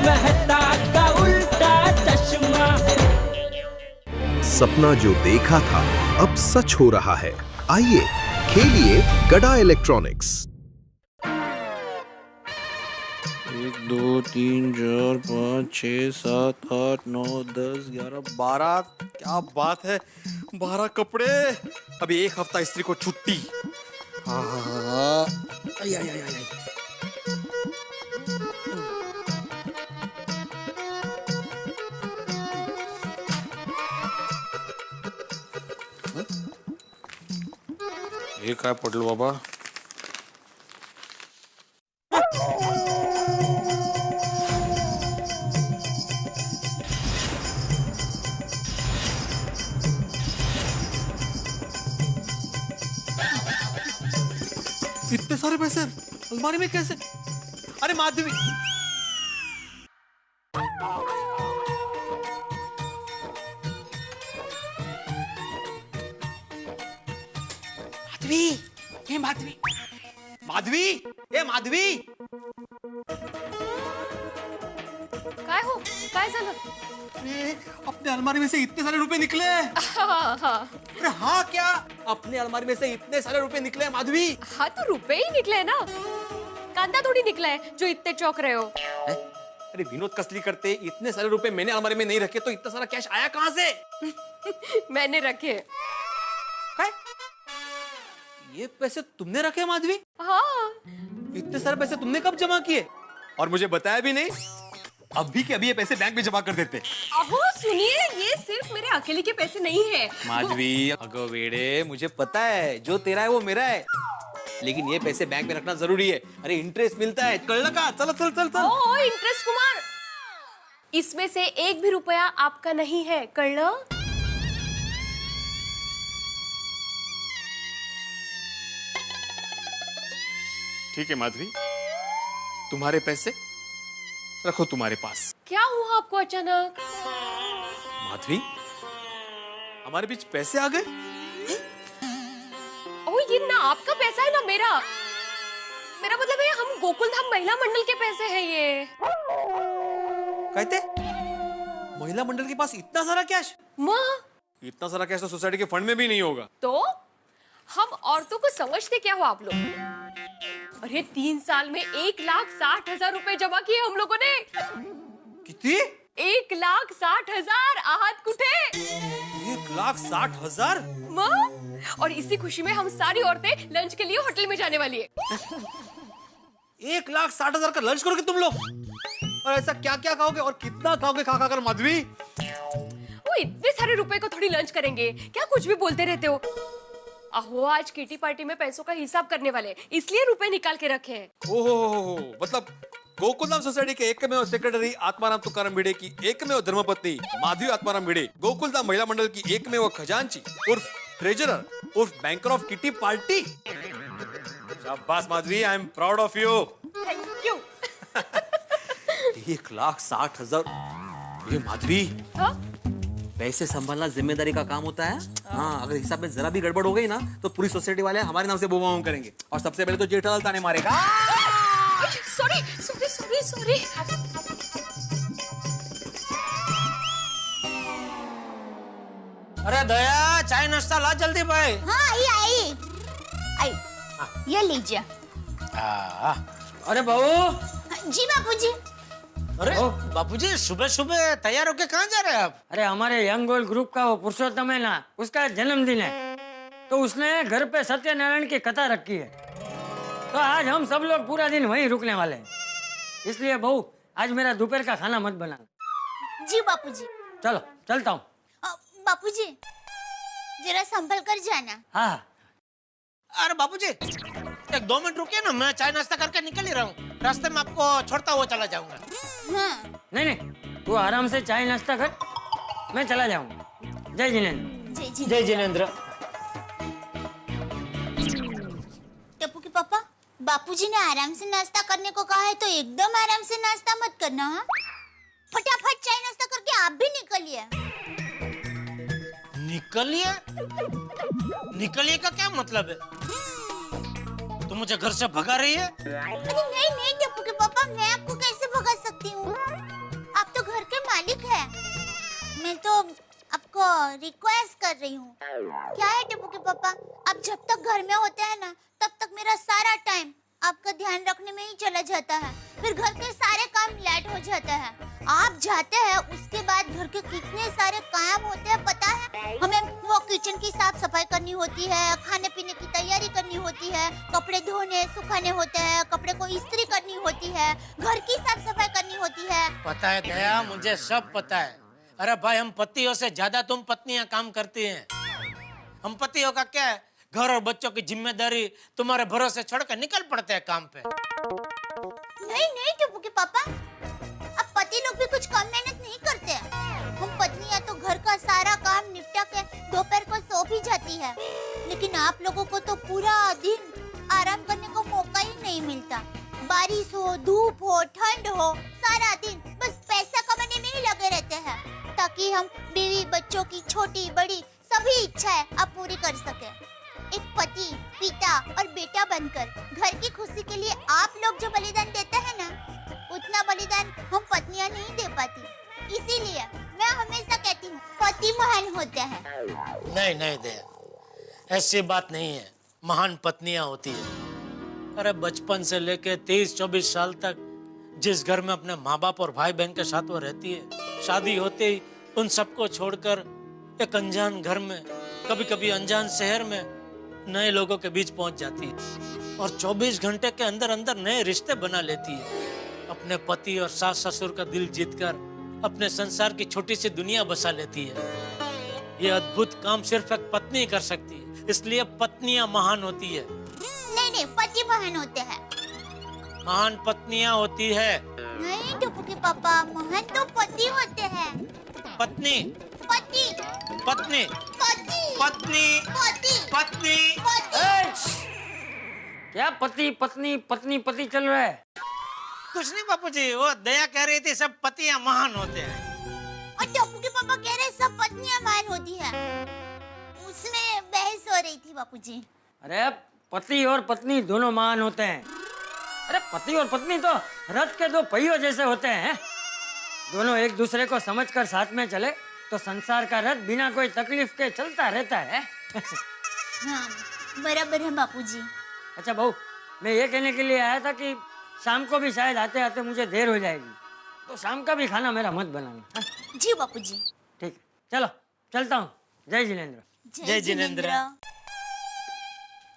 मेहता का उल्टा चश्मा। सपना जो देखा था अब सच हो रहा है। आइए खेलिए गड़ा इलेक्ट्रॉनिक्स। 1 2 3 4 5 6 7 8 9 10 11 12। क्या बात है, 12 कपड़े। अभी 1 हफ्ता स्त्री को छुट्टी। आई आई आई आई। ये काय पडलं बाबा? इतने सारे पैसे अलमारी में कैसे? अरे माधवी, माधवी, ये माधवी, माधवी, ये माधवी। काय हो? काय झालं? अपने अलमारी में से इतने सारे रुपए निकले। हाँ। अरे हाँ क्या? अपने अलमारी में से इतने सारे रुपए निकले माधवी। हाँ तो रुपए ही निकले ना, कांदा थोड़ी निकला है जो इतने चौक रहे हो। अरे विनोद कसली करते, इतने सारे रुपए मैंने अलमारी में नहीं रखे तो इतना सारा कैश आया कहाँ से? मैंने रखे। है? ये पैसे तुमने रखे माधवी? हाँ। इतने सारे पैसे तुमने कब जमा किए और मुझे बताया भी नहीं? अभी के अभी ये पैसे बैंक में जमा कर देते। अहो सुनिए, ये सिर्फ मेरे अकेले के पैसे नहीं है माधवी, अगो वेड़े, मुझे पता है जो तेरा है वो मेरा है, लेकिन ये पैसे बैंक में रखना जरूरी है। अरे इंटरेस्ट मिलता है, कल का। चलो चल चल चल। ओ इंटरेस्ट कुमार, इसमें से 1 भी रुपया आपका नहीं है, कळलं? ठीक है माधवी, तुम्हारे पैसे रखो तुम्हारे पास। क्या हुआ आपको अचानक? माधवी, हमारे बीच पैसे आ गए। ओ ये ना आपका पैसा है ना मेरा। मेरा मतलब है हम गोकुलधाम महिला मंडल के पैसे हैं ये। कहते महिला मंडल के पास इतना सारा कैश? माँ, इतना सारा कैश तो सोसाइटी के फंड में भी नहीं होगा। तो हम औरतों को समझते क्या हो आप लोग? अरे 3 साल में 1,60,000 रुपए जमा किए हम लोगों ने। कितनी? 1,60,000। आहत कुठे? 1,60,000? माँ, और इसी खुशी में हम सारी औरतें लंच के लिए होटल में जाने वाली है। 1,60,000 का लंच करोगे तुम लोग? और ऐसा क्या क्या खाओगे और कितना खाओगे खा कर माधवी? वो इतने सारे रुपए को थोड़ी लंच करेंगे, क्या कुछ भी बोलते रहते हो? अहो आज किटी पार्टी में पैसों का हिसाब करने वाले, इसलिए रुपए निकाल के रखे हैं। ओहो, मतलब गोकुलधाम सोसाइटी के एकमेव सेक्रेटरी आत्माराम तुकाराम भिड़े की एकमेव धर्मपत्नी माधवी आत्माराम भिड़े, गोकुलधाम महिला मंडल की एकमेव खजांची उर्फ ट्रेजरर उर्फ बैंकर ऑफ किटी पार्टी। शाबाश Madhavi, I am proud of you. Thank you. 1,60,000। ये माधवी, पैसे संभालना जिम्मेदारी का काम होता है। हाँ, अगर हिसाब में जरा भी गड़बड़ हो गई ना तो पूरी सोसाइटी वाले हमारे नाम से बूम करेंगे और सबसे पहले तो जेठालाल ताने मारेगा। Sorry sorry sorry sorry. अरे दया, चाय नाश्ता ला जल्दी भाई। हाँ आई। ये लीजिए। अरे बहू। जी बापूजी। अरे बापूजी, सुबह सुबह तैयार होके कहाँ जा रहे हैं आप? अरे हमारे यंग गोल ग्रुप का वो पुरुषोत्तम है ना, उसका जन्मदिन है, तो उसने घर पे सत्यनारायण की कथा रखी है, तो आज हम सब लोग पूरा दिन वहीं रुकने वाले हैं। इसलिए बहू, आज मेरा दोपहर का खाना मत बनाना। जी बापूजी। चलो चलता हूँ। बापूजी जरा संभल कर जाना। हाँ। अरे बापूजी, 1-2 मिनट रुकिए ना, मैं चाय नाश्ता करके निकल ही रहा हूँ। रास्ते में आपको छोड़ता हुआ चला जाऊंगा। हाँ। नहीं, तू आराम से चाय नाश्ता कर, मैं चला जाऊंगा। जय जिनेंद्र। जय जिनेंद्र। टप्पू के पापा, बापूजी ने आराम से नाश्ता करने को कहा है, तो एकदम आराम से नाश्ता मत करना। हाँ, फटाफट चाय नाश्ता करके आप भी निकलिए। निकलिए का क्या मतलब है? तुम मुझे घर से भगा रही है? अरे नहीं टप्पू के पापा, मैं आपको कैसे भगा सकती हूँ? रिक्वेस्ट कर रही हूँ। क्या है टिप्पू के पापा, आप जब तक घर में होते हैं ना तब तक मेरा सारा टाइम आपका ध्यान रखने में ही चला जाता है, फिर घर के सारे काम लेट हो जाता है। आप जाते हैं उसके बाद घर के कितने सारे काम होते हैं पता है? हमें वो किचन की साफ सफाई करनी होती है, खाने पीने की तैयारी करनी होती है, कपड़े धोने सुखाने होते हैं, कपड़े को इस्त्री करनी होती है, घर की साफ सफाई करनी होती है। पता है दया, मुझे सब पता है। अरे भाई, हम पतियों से ज्यादा तुम पत्नियां काम करती हैं। हम पतियों का क्या है, घर और बच्चों की जिम्मेदारी तुम्हारे भरोसे छोड़कर निकल पड़ते हैं काम पे। नहीं नहीं टिप्पू के पापा, अब पति लोग भी कुछ कम मेहनत नहीं करते हैं। हम पत्नियां तो घर का सारा काम निपटा के दोपहर को सो भी जाती है, लेकिन आप लोगों को तो पूरा दिन आराम करने को मौका ही नहीं मिलता। बारिश हो, धूप हो, ठंड हो, सारा दिन बस पैसा कमाने में ही लगे रहते हैं, ताकि हम बीवी बच्चों की छोटी बड़ी सभी इच्छाएं आप पूरी कर सके। एक पति, पिता और बेटा बनकर घर की खुशी के लिए आप लोग जो बलिदान देते हैं ना, उतना बलिदान हम पत्नियां नहीं दे पाती। इसीलिए मैं हमेशा कहती हूँ पति महान होते हैं। नहीं नहीं दया, ऐसी बात नहीं है। महान पत्नियां होती है। अरे बचपन से लेके 23-24 साल तक जिस घर में अपने माँ बाप और भाई बहन के साथ वो रहती है, शादी होते ही उन सबको छोड़कर एक अनजान घर में, कभी कभी अनजान शहर में नए लोगों के बीच पहुंच जाती है और 24 घंटे के अंदर अंदर नए रिश्ते बना लेती है। अपने पति और सास ससुर का दिल जीतकर अपने संसार की छोटी सी दुनिया बसा लेती है। ये अद्भुत काम सिर्फ एक पत्नी कर सकती है, इसलिए पत्नियां महान होती है। नहीं नहीं, पति महान होते हैं। महान पत्नियां होती है। नहीं टिप्पू के पापा, महान तो पति होते हैं। पत्नी पति पत्नी पति पत्नी पति पत्नी। क्या पति पत्नी पत्नी पति चल रहा है? कुछ नहीं बापूजी, वो दया कह रही थी सब पतियां महान होते हैं। और टिप्पू के पापा कह रहे सब पत्नियां महान होती है, उसमें बहस हो रही थी बापूजी। अरे पति और पत्नी दोनों महान होते हैं। अरे पति और पत्नी तो रथ के दो पहियों जैसे होते हैं। दोनों एक दूसरे को समझकर साथ में चले तो संसार का रथ बिना कोई तकलीफ के चलता रहता है। हाँ बराबर है बापूजी। अच्छा बहू, मैं ये कहने के लिए आया था कि शाम को भी शायद आते आते मुझे देर हो जाएगी, तो शाम का भी खाना मेरा मत बनाना। हाँ? जी बापूजी। ठीक, चलो चलता हूँ। जय जिनेंद्र। जय जिनेंद्र।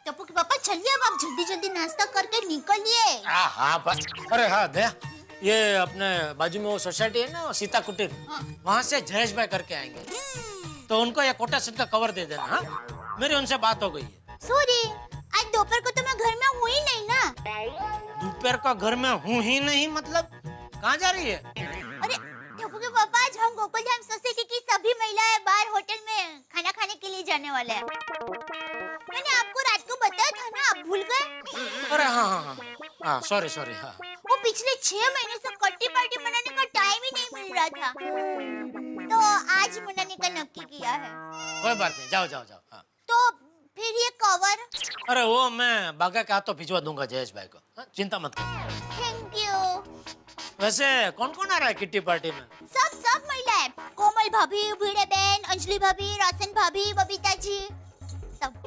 टप्पू के पापा चलिए, अब आप जल्दी जल्दी नाश्ता करके निकलिए। हाँ बस। अरे हाँ दया, ये अपने बाजू में वो सोसाइटी है ना, सीता कुटीर, वहाँ से जयेश भाई करके आएंगे, तो उनको ये कोटा सेट का कवर दे देना। हाँ, मेरी उनसे बात हो गई है। सॉरी, आज दोपहर को तो मैं घर में हूँ ही नहीं ना। दोपहर का घर में हूँ ही नहीं मतलब कहाँ जा रही है? अरे टप्पू के पापा, आज हम गोकुलधाम सोसाइटी की सभी महिलाएं बाहर होटल में खाना खाने के लिए जाने वाले हैं। मैंने आपको रात को बताया था ना, आप भूल गए? अरे हाँ, सॉरी हाँ। वो पिछले 6 महीने से कट्टी पार्टी मनाने का टाइम ही नहीं मिल रहा था, तो आज मनाने का नक्की किया है। कोई बात नहीं, जाओ। हाँ। तो फिर ये कवर? अरे वो मैं बागा के हाथों भिजवा दूंगा जयेश भाई को। हाँ? चिंता मत कर। Thank you. वैसे कौन कौन आ रहा है किट्टी पार्टी में? सब महिलाएं, कोमल भाभी, भिड़े बहन, अंजलि भाभी, रासन भाभी, बबीता जी, सब।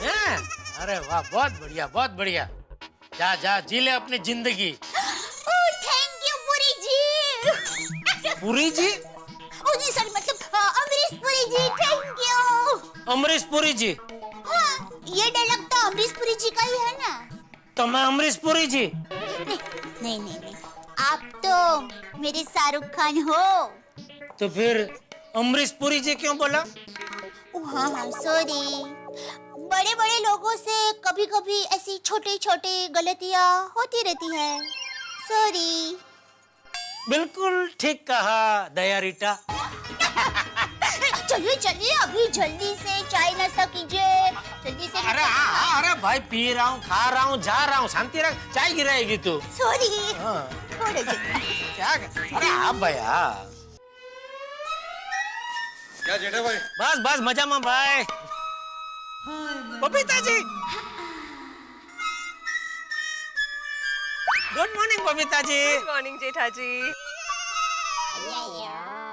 हैं? अरे वाह, बहुत बढ़िया। जा जी ले अपनी जिंदगी। Thank you Puri ji. पुरी जी? ओ जी सॉरी, मतलब अमरीश पुरी जी, थैंक यू। अमरीश पुरी जी? हाँ, ये डायलॉग तो अमरीश पुरी जी का ही है ना। तो मैं अमरीश पुरी जी? नहीं, आप तो मेरे शाहरुख खान हो। तो फिर अमरीश पुरी जी क्यों बोला? हाँ सॉरी, बड़े लोगों से कभी कभी ऐसी छोटी गलतियाँ होती रहती है, सॉरी। बिल्कुल ठीक कहा दया रीटा। चलिए अभी जल्दी से चाय नाश्ता कीजिए, जल्दी से। अरे भाई, पी रहा हूँ, खा रहा हूँ, जा रहा हूँ, शांति रख, चाय गिराएगी तू। सॉरी। क्या? अरे हाँ भैया। क्या जेठा भाई? बस मजा में भाई। Babita ji, good morning Babita ji. Good morning Jetha ji.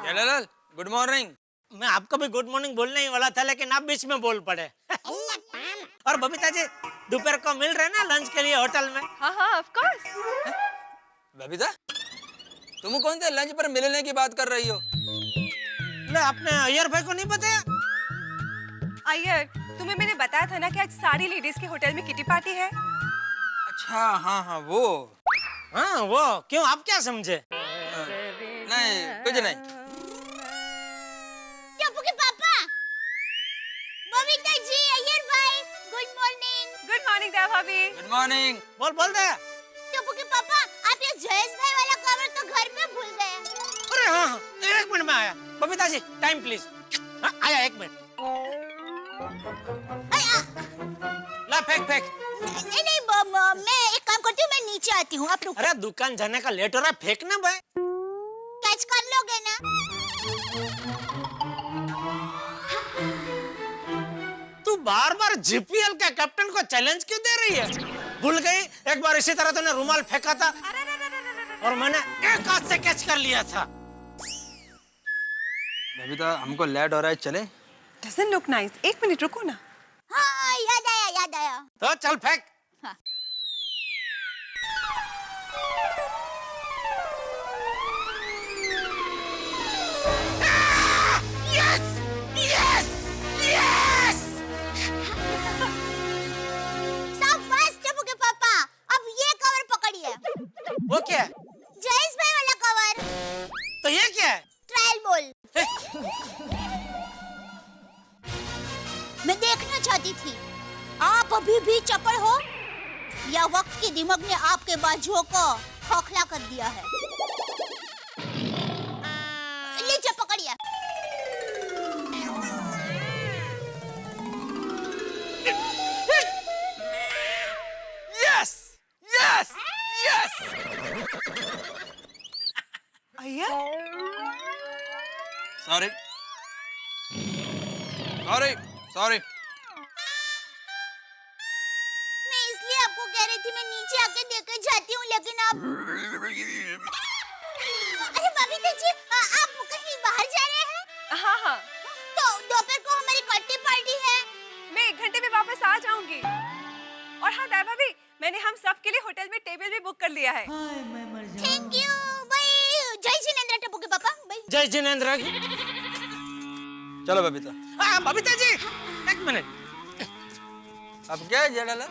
Jethalal, good morning. मैं आपको भी गुड मॉर्निंग बोलने ही वाला था, लेकिन आप बीच में बोल पड़े। और बबीता जी, दोपहर को मिल रहे ना लंच के लिए होटल में? हाँ हाँ ऑफ कोर्स। बबीता, तुम कौन से लंच पर मिलने की बात कर रही हो? ले, आपने अय्यर भाई को नहीं बताया? अय्यर, तुम्हें मैंने बताया था ना कि आज सारी लेडीज के होटल में किटी पार्टी है। अच्छा, हाँ हाँ वो। हाँ वो क्यों, आप क्या समझे? नहीं, कुछ नहीं। टप्पू के पापा, बबीता जी, अय्यर भाई, गुड मॉर्निंग। गुड मॉर्निंग दया भाभी। Good morning. बोल दे। टप्पू के पापा, आप ये जयेश भाई वाला कवर तो घर पे भूल गए। अरे हाँ, 1 मिनट में आया। Babita ji, time please. हाँ, आया 1 मिनट। ला फेंक। नहीं, मैं एक काम करती हूँ, मैं नीचे आती हूँ, आप रुको। अरे दुकान जाने का लेट हो रहा है, फेंकना भाई। कैच कर लोगे ना? तू बार-बार जीपीएल के कैप्टन को चैलेंज क्यों दे रही है? भूल गई, एक बार इसी तरह तूने रुमाल फेंका था और मैंने एक हाथ से कैच कर लिया था। बबीता, हमको लेट हो रहा है, चले? Doesn't look nice. 1 मिनट रुको ना। हाँ, याद आया। तो चल फेंक। हाँ। शाबाश टप्पू के पापा, अब ये कवर पकड़िए। वो क्या है? जयेश भाई वाला कवर। तो ये क्या है? Trial ball. मैं देखना चाहती थी, आप अभी भी चपड़ हो या वक्त की दिमाग ने आपके बाजुओं को खोखला कर दिया है? लीजिए पकड़िए। Yes yes yes. Iyer, sorry sorry sorry. मैं इसलिए आपको कह रही थी मैं नीचे आके देकर जाती हूँ, लेकिन आप अरे बबीता जी, आप कहीं बाहर जा रहे हैं? हाँ। तो दोपहर को हमारी किटी पार्टी है। मैं 1 घंटे में वापस आ जाऊंगी। और हाँ दया भाभी, मैंने हम सब के लिए होटल में टेबल भी बुक कर लिया है। थैंक यू भाई। जय जिनेंद्र टप्पू के पापा भाई। जय जिनेंद्र। चलो बबीता। बबीता जी, 1 मिनट। अब क्या है जेडल?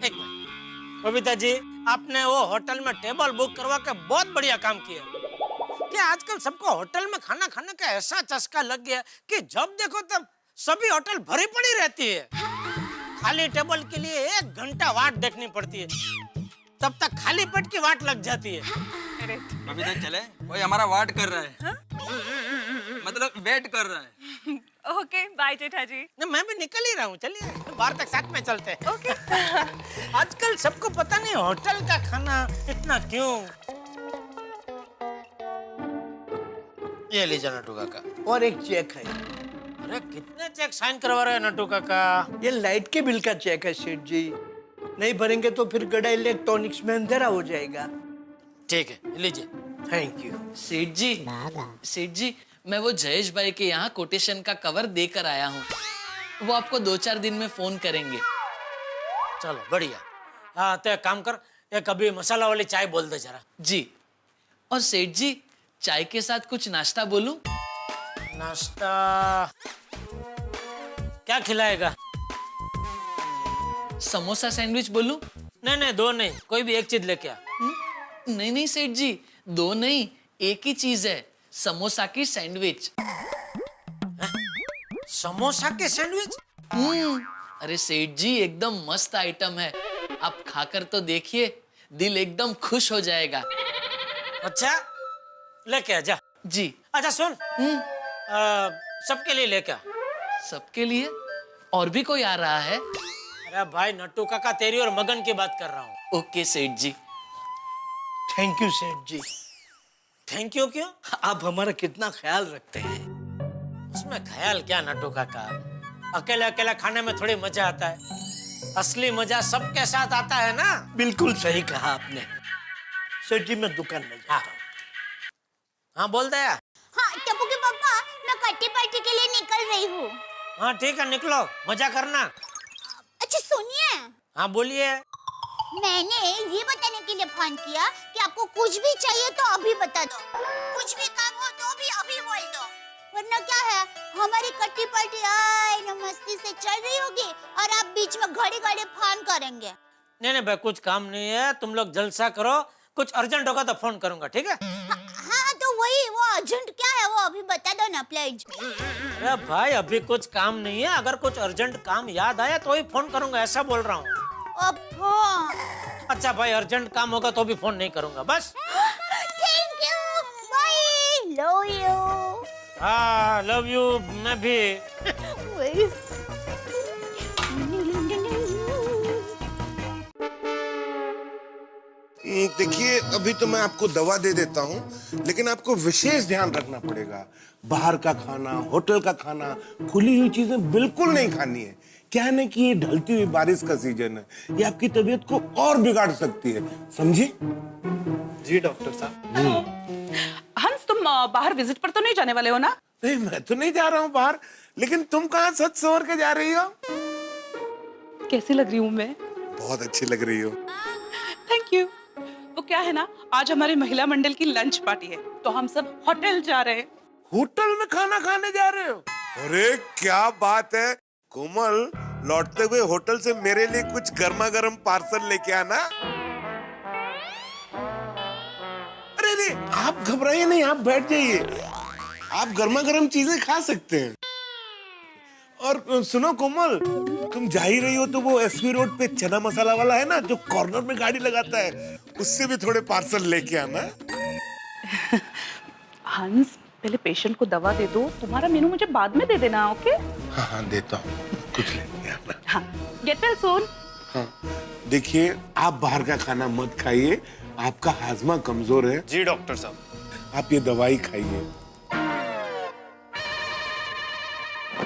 1 मिनट। बबीता जी, आपने वो होटल में टेबल बुक करवा के बहुत बढ़िया काम किया। कि आजकल सबको होटल में खाना खाने का ऐसा चस्का लग गया कि जब देखो तब सभी होटल भरी पड़ी रहती है। खाली टेबल के लिए 1 घंटा वाट देखनी पड़ती है, तब तक खाली पेट की वाट लग जाती है। बबीता चले, वही हमारा वाट कर रहा है। मतलब वेट कर रहा है। ओके बाय जेठा जी। नहीं, मैं भी निकल ही रहा हूँ, चलिए बाहर तक साथ में चलते हैं। ओके। आजकल सबको पता नहीं होटल का खाना इतना क्यों। ये लीजिए नटू काका। और एक चेक है। अरे कितने चेक साइन करवा रहे हैं नटू काका? ये लाइट के बिल का चेक है सेठ जी, नहीं भरेंगे तो फिर गड़ा इलेक्ट्रॉनिक्स में अंधेरा हो जाएगा। ठीक है, लीजिए। Thank you. सेठ जी, मैं वो जयेश भाई के यहाँ कोटेशन का कवर देकर आया हूँ। वो आपको 2-4 दिन में फोन करेंगे। चलो बढ़िया। हाँ तो एक काम कर, एक अभी मसाला वाली चाय बोल दे जरा। जी। और सेठ जी, चाय के साथ कुछ नाश्ता बोलूं? नाश्ता क्या खिलाएगा? समोसा सैंडविच बोलूं? नहीं 2 नहीं, कोई भी एक चीज लेके आ। नहीं सेठ जी, 2 नहीं, एक ही चीज है, समोसा की सैंडविच। समोसा के सैंडविच? अरे सेठ जी, एकदम मस्त आइटम है, आप खाकर तो देखिए, दिल एकदम खुश हो जाएगा। अच्छा लेके आ जा। जी। अच्छा सुन, सबके लिए लेके आ। सबके लिए? और भी कोई आ रहा है? अरे भाई नट्टू काका, तेरी और मगन की बात कर रहा हूँ। ओके सेठ जी। थैंक यू सेठ जी। थैंक यू क्यों? आप हमारा कितना ख्याल रखते हैं। उसमें ख्याल क्या नट्टू काका, अकेले अकेले खाने में थोड़ी मजा आता है, असली मजा सबके साथ आता है ना। बिल्कुल सही कहा आपने। सेठ जी मैं दुकान में जाता हूँ। हाँ बोल दे। हाँ टप्पू के पापा, मैं किट्टी पार्टी के लिए निकल रही हूँ। हाँ ठीक है, निकलो, मजा करना। अच्छा सुनिए, हाँ बोलिए। मैंने ये बताने के लिए फोन किया कि आपको कुछ भी चाहिए तो अभी बता दो, कुछ भी काम हो तो भी अभी बोल दो, वरना क्या है हमारी किट्टी पार्टी आए न मस्ती से चल रही होगी और आप बीच में घड़ी घड़ी फोन करेंगे। नहीं नहीं भाई, कुछ काम नहीं है, तुम लोग जलसा करो, कुछ अर्जेंट होगा तो फोन करूंगा, ठीक है? हाँ तो वही, वो अर्जेंट क्या है वो अभी बता दो ना प्लीज। अरे भाई अभी कुछ काम नहीं है, अगर कुछ अर्जेंट काम याद आया तो ही फोन करूंगा, ऐसा बोल रहा हूँ। अच्छा भाई, अर्जेंट काम होगा तो भी फोन नहीं करूंगा, बस। Thank you, bye, love you. हाँ लव यू, मैं भी। देखिए, अभी तो मैं आपको दवा दे देता हूँ, लेकिन आपको विशेष ध्यान रखना पड़ेगा। बाहर का खाना, होटल का खाना, खुली हुई चीजें बिल्कुल नहीं खानी है। क्या है ना कि ये ढलती हुई बारिश का सीजन है, ये आपकी तबीयत को और बिगाड़ सकती है, समझे? जी डॉक्टर साहब। हंस, तुम बाहर विजिट पर तो नहीं जाने वाले हो ना? नहीं, मैं तो नहीं जा रहा हूँ बाहर, लेकिन तुम कहाँ सच सवर के जा रही हो? कैसी लग रही हूँ मैं? बहुत अच्छी लग रही हो। Thank you. वो क्या है ना, आज हमारे महिला मंडल की लंच पार्टी है, तो हम सब होटल जा रहे हैं। होटल में खाना खाने जा रहे हो? अरे क्या बात है कोमल, लौटते हुए होटल से मेरे लिए कुछ गर्मा गर्म पार्सल लेके आना। अरे अरे, आप घबराइए नहीं, आप बैठ जाइए, आप गर्मा गर्म चीजें खा सकते हैं। और सुनो कोमल, तुम जा ही रही हो तो वो एसपी रोड पे चना मसाला वाला है ना, जो कॉर्नर में गाड़ी लगाता है, उससे भी थोड़े पार्सल लेके आना। हंस, पहले पेशेंट को दवा दे दो, तुम्हारा मेनू मुझे बाद में दे देना, ओके? हाँ हाँ देता हूँ, कुछ लेके आना। हाँ, गेट वेल सून। हाँ, देखिए आप बाहर का खाना मत खाइए, आपका हाजमा कमजोर है। जी डॉक्टर साहब। आप ये दवाई खाइए।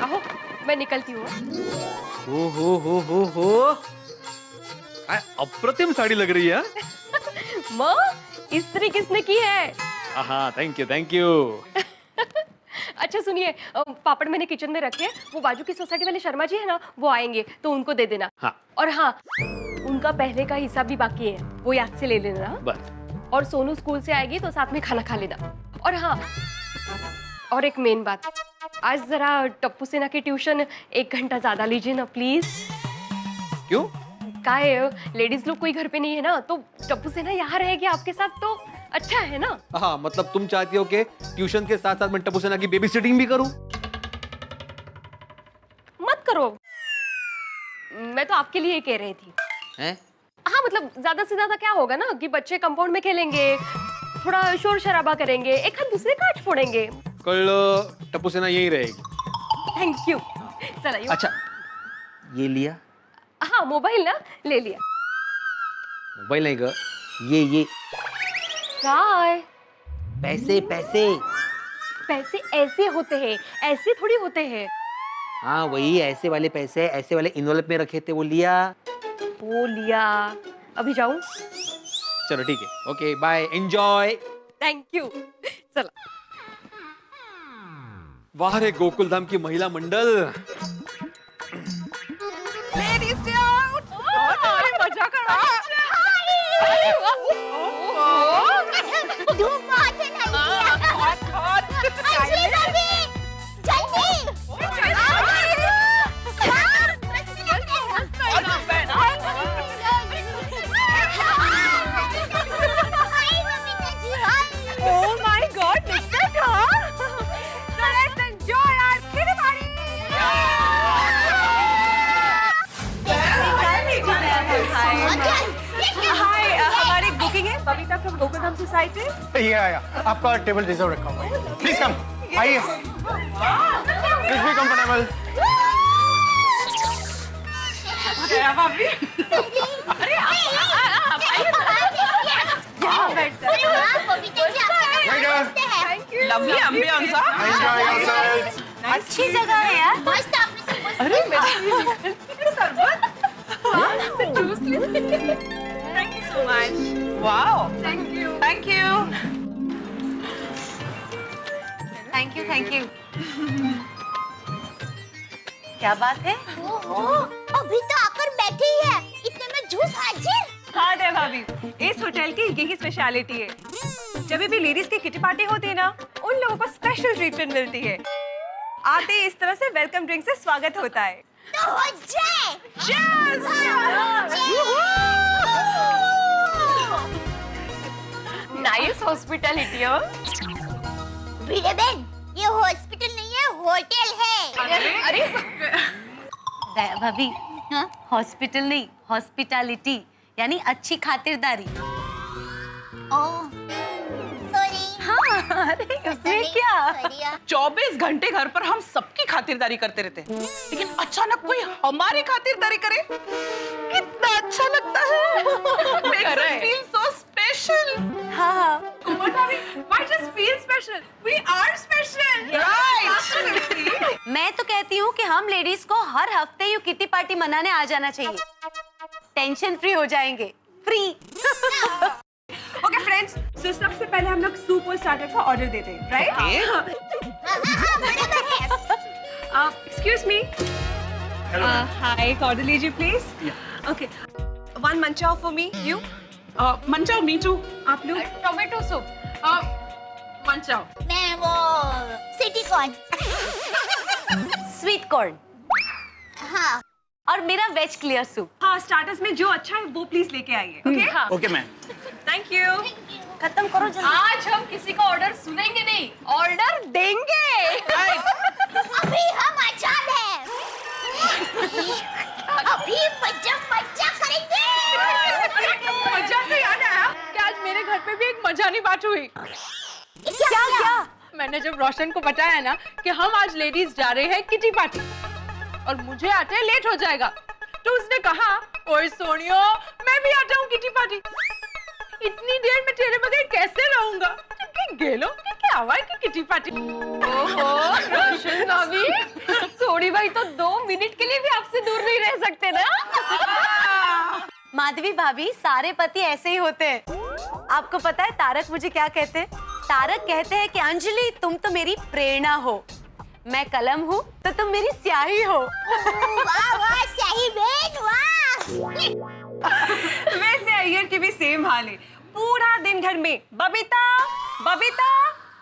आओ, मैं निकलती हूँ। हो अप्रतिम साड़ी लग रही है। माँ, इस्त्री किसने की है? हाँ थैंक यू। अच्छा सुनिए, पापड़ मैंने किचन में रखे, वो बाजू की सोसाइटी वाले शर्मा जी है ना, वो आएंगे तो उनको दे देना। हाँ। और हाँ, उनका पहले का हिसाब भी बाकी है, वो याद से ले लेना। बस। और सोनू स्कूल से आएगी तो साथ में खाना खा लेना। और हाँ, और एक मेन बात, आज जरा टप्पू सेना की ट्यूशन 1 घंटा ज्यादा लीजिए ना प्लीज। क्यों? क्या है, लेडीज लोग कोई घर पे नहीं है ना, तो टप्पू सेना यहाँ रहेगी आपके साथ तो अच्छा है ना। हाँ मतलब तुम चाहती हो कि ट्यूशन के साथ साथ मैं टप्पू सेना की बेबी सिटिंग भी करूं? मत करो, मैं तो आपके लिए कह रही थी। हैं? हाँ मतलब ज्यादा से ज्यादा क्या होगा ना कि बच्चे कंपाउंड में खेलेंगे, थोड़ा शोर शराबा करेंगे, एक हाथ दूसरे का आज फोड़ेंगे। कल टप्पू सेना यही रहेगी। Thank you. चला अच्छा, ये लिया? हाँ मोबाइल ना ले लिया। मोबाइल नहीं ग, ये काय? पैसे पैसे ऐसे होते हैं, ऐसे थोड़ी होते हैं। हाँ वही ऐसे वाले पैसे, ऐसे वाले इन्वॉल्व में रखे थे, वो लिया। अभी जाऊं? चलो ठीक है, okay bye, enjoy. Thank you. चला। वाह रे गोकुलधाम की महिला मंडल। Ladies day out. अरे मजा करो। धूप बहुत है ना, बहुत अंजलि भाभी, जल्दी। Oh my God, Mr. Tha. So let's enjoy our kitty party. Hi, हमारी बुकिंग है बबीता फ्रॉम गोकुलधाम सोसाइटी। ये आया, आपका टेबल रिजर्व रखा हुआ है। प्लीज कम, आइए। Please be comfortable. भाभी, अरे लवली एम्बियंस। अच्छी जगह है यार, मस्त। अरे सरबत। Thank you so much. Wow. Thank you. Thank you. Thank you thank you. क्या बात है? अभी तो आकर बैठी ही है, इतने में जूस हाजिर। हाँ दे भाभी, इस होटल की यही स्पेशलिटी है। जब भी लेडीज की किटी पार्टी होती है ना, उन लोगों को स्पेशल ट्रीटमेंट मिलती है। आते ही इस तरह से वेलकम ड्रिंक से स्वागत होता है। तो हो जाए। Nice hospitality. वीरे बहन, ये हॉस्पिटल नहीं है, होटल है। अरे दया भाभी, हॉस्पिटल नहीं, हॉस्पिटैलिटी यानी अच्छी खातिरदारी। हाँ, अरे उसमें क्या? 24 घंटे घर पर हम सबकी खातिरदारी करते रहते हैं, लेकिन अचानक कोई हमारी खातिरदारी करे, कितना अच्छा लगता है। Makes us feel so special. हाँ। Kumar Bhabi, why just feel special? We are special. Right. मैं तो कहती हूँ कि हम लेडीज को हर हफ्ते यूँ किटी पार्टी मनाने आ जाना चाहिए। टेंशन फ्री हो जाएंगे, फ्री। ओके फ्रेंड्स, सो सबसे पहले हम लोग सूप और स्टार्टर का ऑर्डर देते हैं, right? Excuse me. Hi, order लीजिए please. Okay, 1 manchow for me. You? Manchow, me too. आप लोग? Tomato soup. मंचाओ। मैं वो सिटी कॉर्न। Sweet corn. हाँ। और मेरा वेज क्लियर सूप। हाँ, स्टार्टर्स में जो अच्छा है वो प्लीज लेके आइए। Okay? Okay ma'am. Thank you. खत्म करो जल्दी। आज हम किसी का ऑर्डर सुनेंगे नहीं, ऑर्डर देंगे। अभी हम आजाद हैं। अभी मजा करेंगे। मजा से याद आया कि आज मेरे घर पे भी एक मजानी बात हुई। क्या? मैंने जब रोशन को बताया ना कि हम आज लेडीज जा रहे हैं किटी पार्टी और मुझे आते लेट हो जाएगा, तो उसने कहा, ओए सोनियो, मैं भी आता हूँ किटी पार्टी। इतनी देर में तेरे बगैर कैसे रहूंगा? क्योंकि गेलो क्या हुआ कि किटी पार्टी। ओहो रोशन भाभी, सोनी भाई तो 2 मिनट के लिए भी आपसे दूर नहीं रह सकते ना। माधवी भाभी, सारे पति ऐसे ही होते हैं। आपको पता है तारक मुझे क्या कहते हैं? तारक कहते हैं कि अंजलि तुम तो मेरी प्रेरणा हो, मैं कलम हूँ तो तुम मेरी स्याही हो। वाह वाह, स्याही बहन, वाह। वैसे अय्यर की भी सेम हाल है। पूरा दिन घर में बबीता बबीता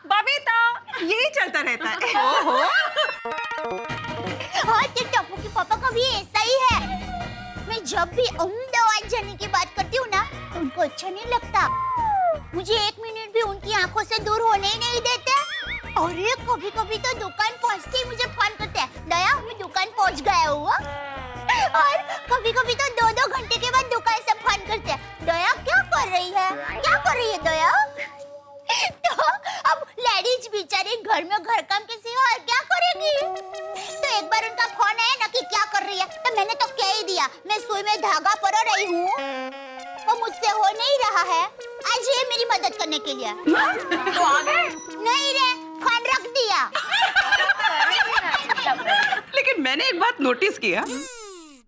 बबीता यही चलता रहता है। ओहो। हाँ, तो टप्पू के पापा का भी ऐसा ही है। मैं जब भी अहमदाबाद जाने की बात करती हूँ ना, तो उनको अच्छा नहीं लगता। मुझे 1 मिनट भी उनकी आंखों से दूर होने ही नहीं देते। और ये कभी-कभी तो दुकान पहुँचते ही मुझे फोन करते हैं, दया मैं दुकान पहुँच गया हूँ। और कभी-कभी तो 2-2 घंटे के बाद दुकान से फोन करते हैं, दया क्या कर रही है? क्या कर रही है दया? तो अब लेडीज बेचारी घर में घर काम के सिवा और क्या करेगी? तो एक बार उनका फोन आया ना कि क्या कर रही है, तो मैंने तो कह ही दिया, मैं सुई में धागा परो रही हूँ। वो मुझसे हो नहीं रहा है, आज ये मेरी मदद करने के लिए। तो आ गए? नहीं रे, फोन रख दिया। लेकिन मैंने एक बात नोटिस किया,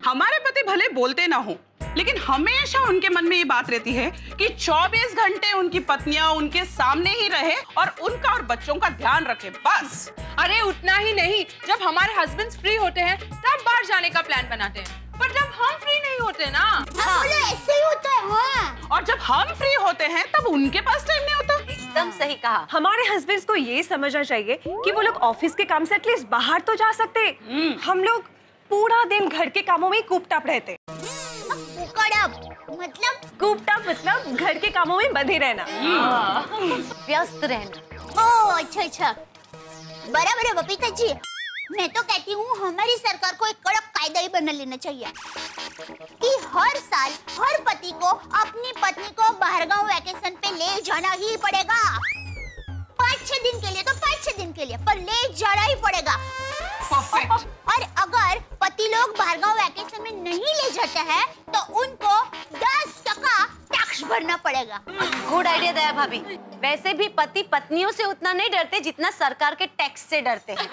हमारे पति भले बोलते ना हो, लेकिन हमेशा उनके मन में ये बात रहती है कि 24 घंटे उनकी पत्नियां उनके सामने ही रहे और उनका और बच्चों का ध्यान रखे, बस। अरे उतना ही नहीं, जब हमारे हस्बैंड्स फ्री होते हैं तब बाहर जाने का प्लान बनाते हैं, पर जब हम फ्री नहीं होते ना, हाँ, ऐसे ही होता है। हाँ। और जब हम फ्री होते हैं तब उनके पास टाइम नहीं होता। एकदम सही कहा। हमारे हस्बैंड्स को ये समझना चाहिए कि वो लोग ऑफिस के काम से एटलीस्ट बाहर तो जा सकते। हम लोग पूरा दिन घर के कामों में कूपट अप रहते। मतलब घर के कामों में बंधे रहना, व्यस्त रहना। ओह अच्छा, बराबर है बबीता जी। मैं तो कहती हूँ हमारी सरकार को एक कड़क कायदा ही बना लेना चाहिए कि हर साल हर पति को अपनी पत्नी को बाहरगांव वैकेशन पे ले जाना ही पड़ेगा। 5-6 दिन के लिए तो 5-6 दिन के लिए, पर ले जाना ही पड़ेगा। और अगर पति लोग बाहरगांव वैकेशन में नहीं ले जाते हैं तो उनको 10% टैक्स भरना पड़ेगा। गुड आइडिया दया भाभी। वैसे भी पति पत्नियों से उतना नहीं डरते जितना सरकार के टैक्स से डरते हैं।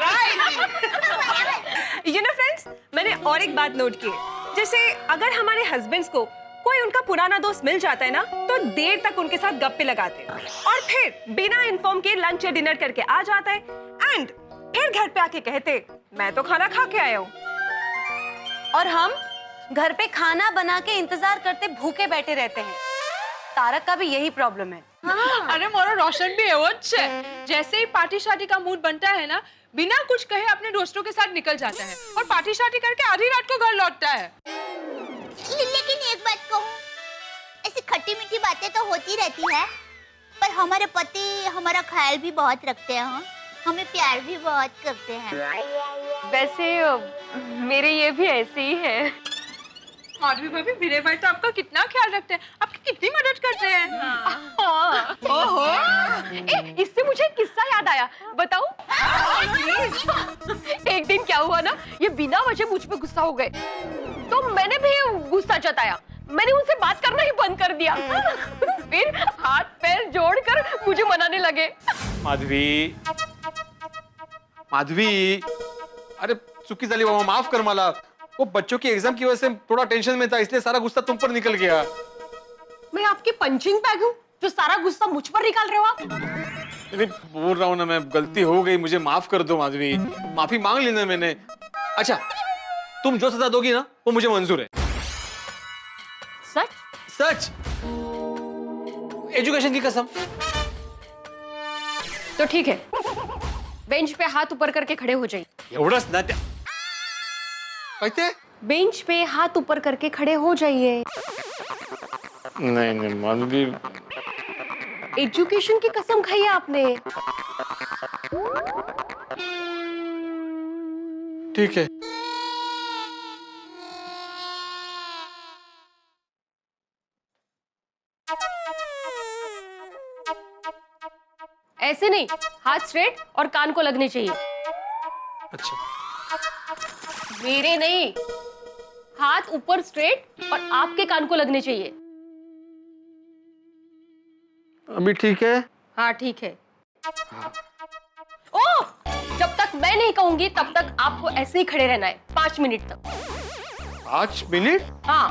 यू नो फ्रेंड्स, मैंने और एक बात नोट की, जैसे अगर हमारे हस्बैंड्स को कोई उनका पुराना दोस्त मिल जाता है ना, तो देर तक उनके साथ गप्पे लगाते हैं और फिर बिना इन्फॉर्म के लंच या डिनर करके आ जाता है। एंड एक घर पे आके कहते मैं तो खाना खा के आया हूँ, और हम घर पे खाना बना के इंतजार करते भूखे बैठे रहते हैं। तारक का भी यही प्रॉब्लम है। अरे मोरो रोशन भी है वो जैसे ही पार्टी शार्टी का मूड बनता है ना, बिना कुछ कहे अपने दोस्तों के साथ निकल जाता है और पार्टी शार्टी करके आधी रात को घर लौटता है। लेकिन एक बात कहूँ, ऐसी खट्टी मीठी बातें तो होती रहती है, पर हमारे पति हमारा ख्याल भी बहुत रखते हैं, हाँ? हमें प्यार भी बहुत करते हैं। वैसे मेरे ये भी ऐसे ही है। माधवी भाभी, भिड़े भाई तो आपका कितना ख्याल रखते हैं, आपकी कितनी मदद करते हैं। हाँ। ओहो, इससे मुझे एक किस्सा याद आया, बताऊं? एक दिन क्या हुआ ना, ये बिना वजह मुझ पे गुस्सा हो गए, तो मैंने भी गुस्सा जताया। मैंने उनसे बात करना ही बंद कर दिया। फिर हाथ पैर जोड़कर मुझे मनाने लगे। माधवी, माधवी, अरे चुकी झाली बाबा, माफ कर मला। वो बच्चों की एग्जाम की वजह से थोड़ा टेंशन में था, इसलिए सारा गुस्सा तुम पर निकल गया। मैं आपकी पंचिंग बैग हूँ जो सारा गुस्सा मुझ पर निकाल रहे हो आप? अरे बोल रहा हूँ ना मैं, गलती हो गई, मुझे माफ कर दो माधवी, माफी मांग लेना मैंने। अच्छा, तुम जो सजा दोगी ना वो मुझे मंजूर है। सच? सच, एजुकेशन की कसम। तो ठीक है, बेंच पे हाथ ऊपर करके खड़े हो जाइए। एवढंच ना त्या कहते? बेंच पे हाथ ऊपर करके खड़े हो जाइए। नहीं नहीं माधवी, एजुकेशन की कसम खाई है आपने। ठीक है। ऐसे नहीं, हाथ स्ट्रेट और कान को लगने चाहिए। अच्छा, मेरे नहीं, हाथ ऊपर स्ट्रेट और आपके कान को लगने चाहिए। अभी ठीक है? हाँ ठीक है। ओ, जब तक मैं नहीं कहूंगी तब तक आपको ऐसे ही खड़े रहना है 5 मिनट तक। 5 मिनट? हाँ।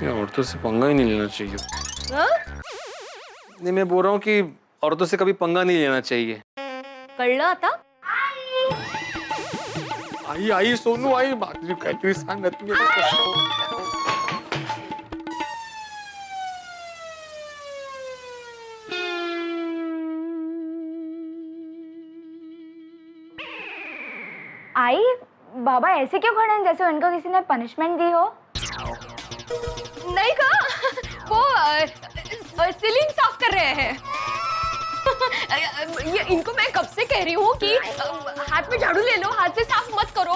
ये औरतों से पंगा ही नहीं लेना चाहिए। हाँ? नहीं, मैं बोल रहा हूँ कि औरतों से कभी पंगा नहीं लेना चाहिए। कळलं आता? आई आई सोनू आई, माधवी काहीतरी सांगत मी आता कसं? आई, बाबा ऐसे क्यों खड़े हैं जैसे उनको किसी ने पनिशमेंट दी हो? नहीं कहा, वो सीलिंग साफ कर रहे हैं। ये इनको मैं कब से कह रही हूँ कि हाथ में झाड़ू ले लो, हाथ से साफ मत करो।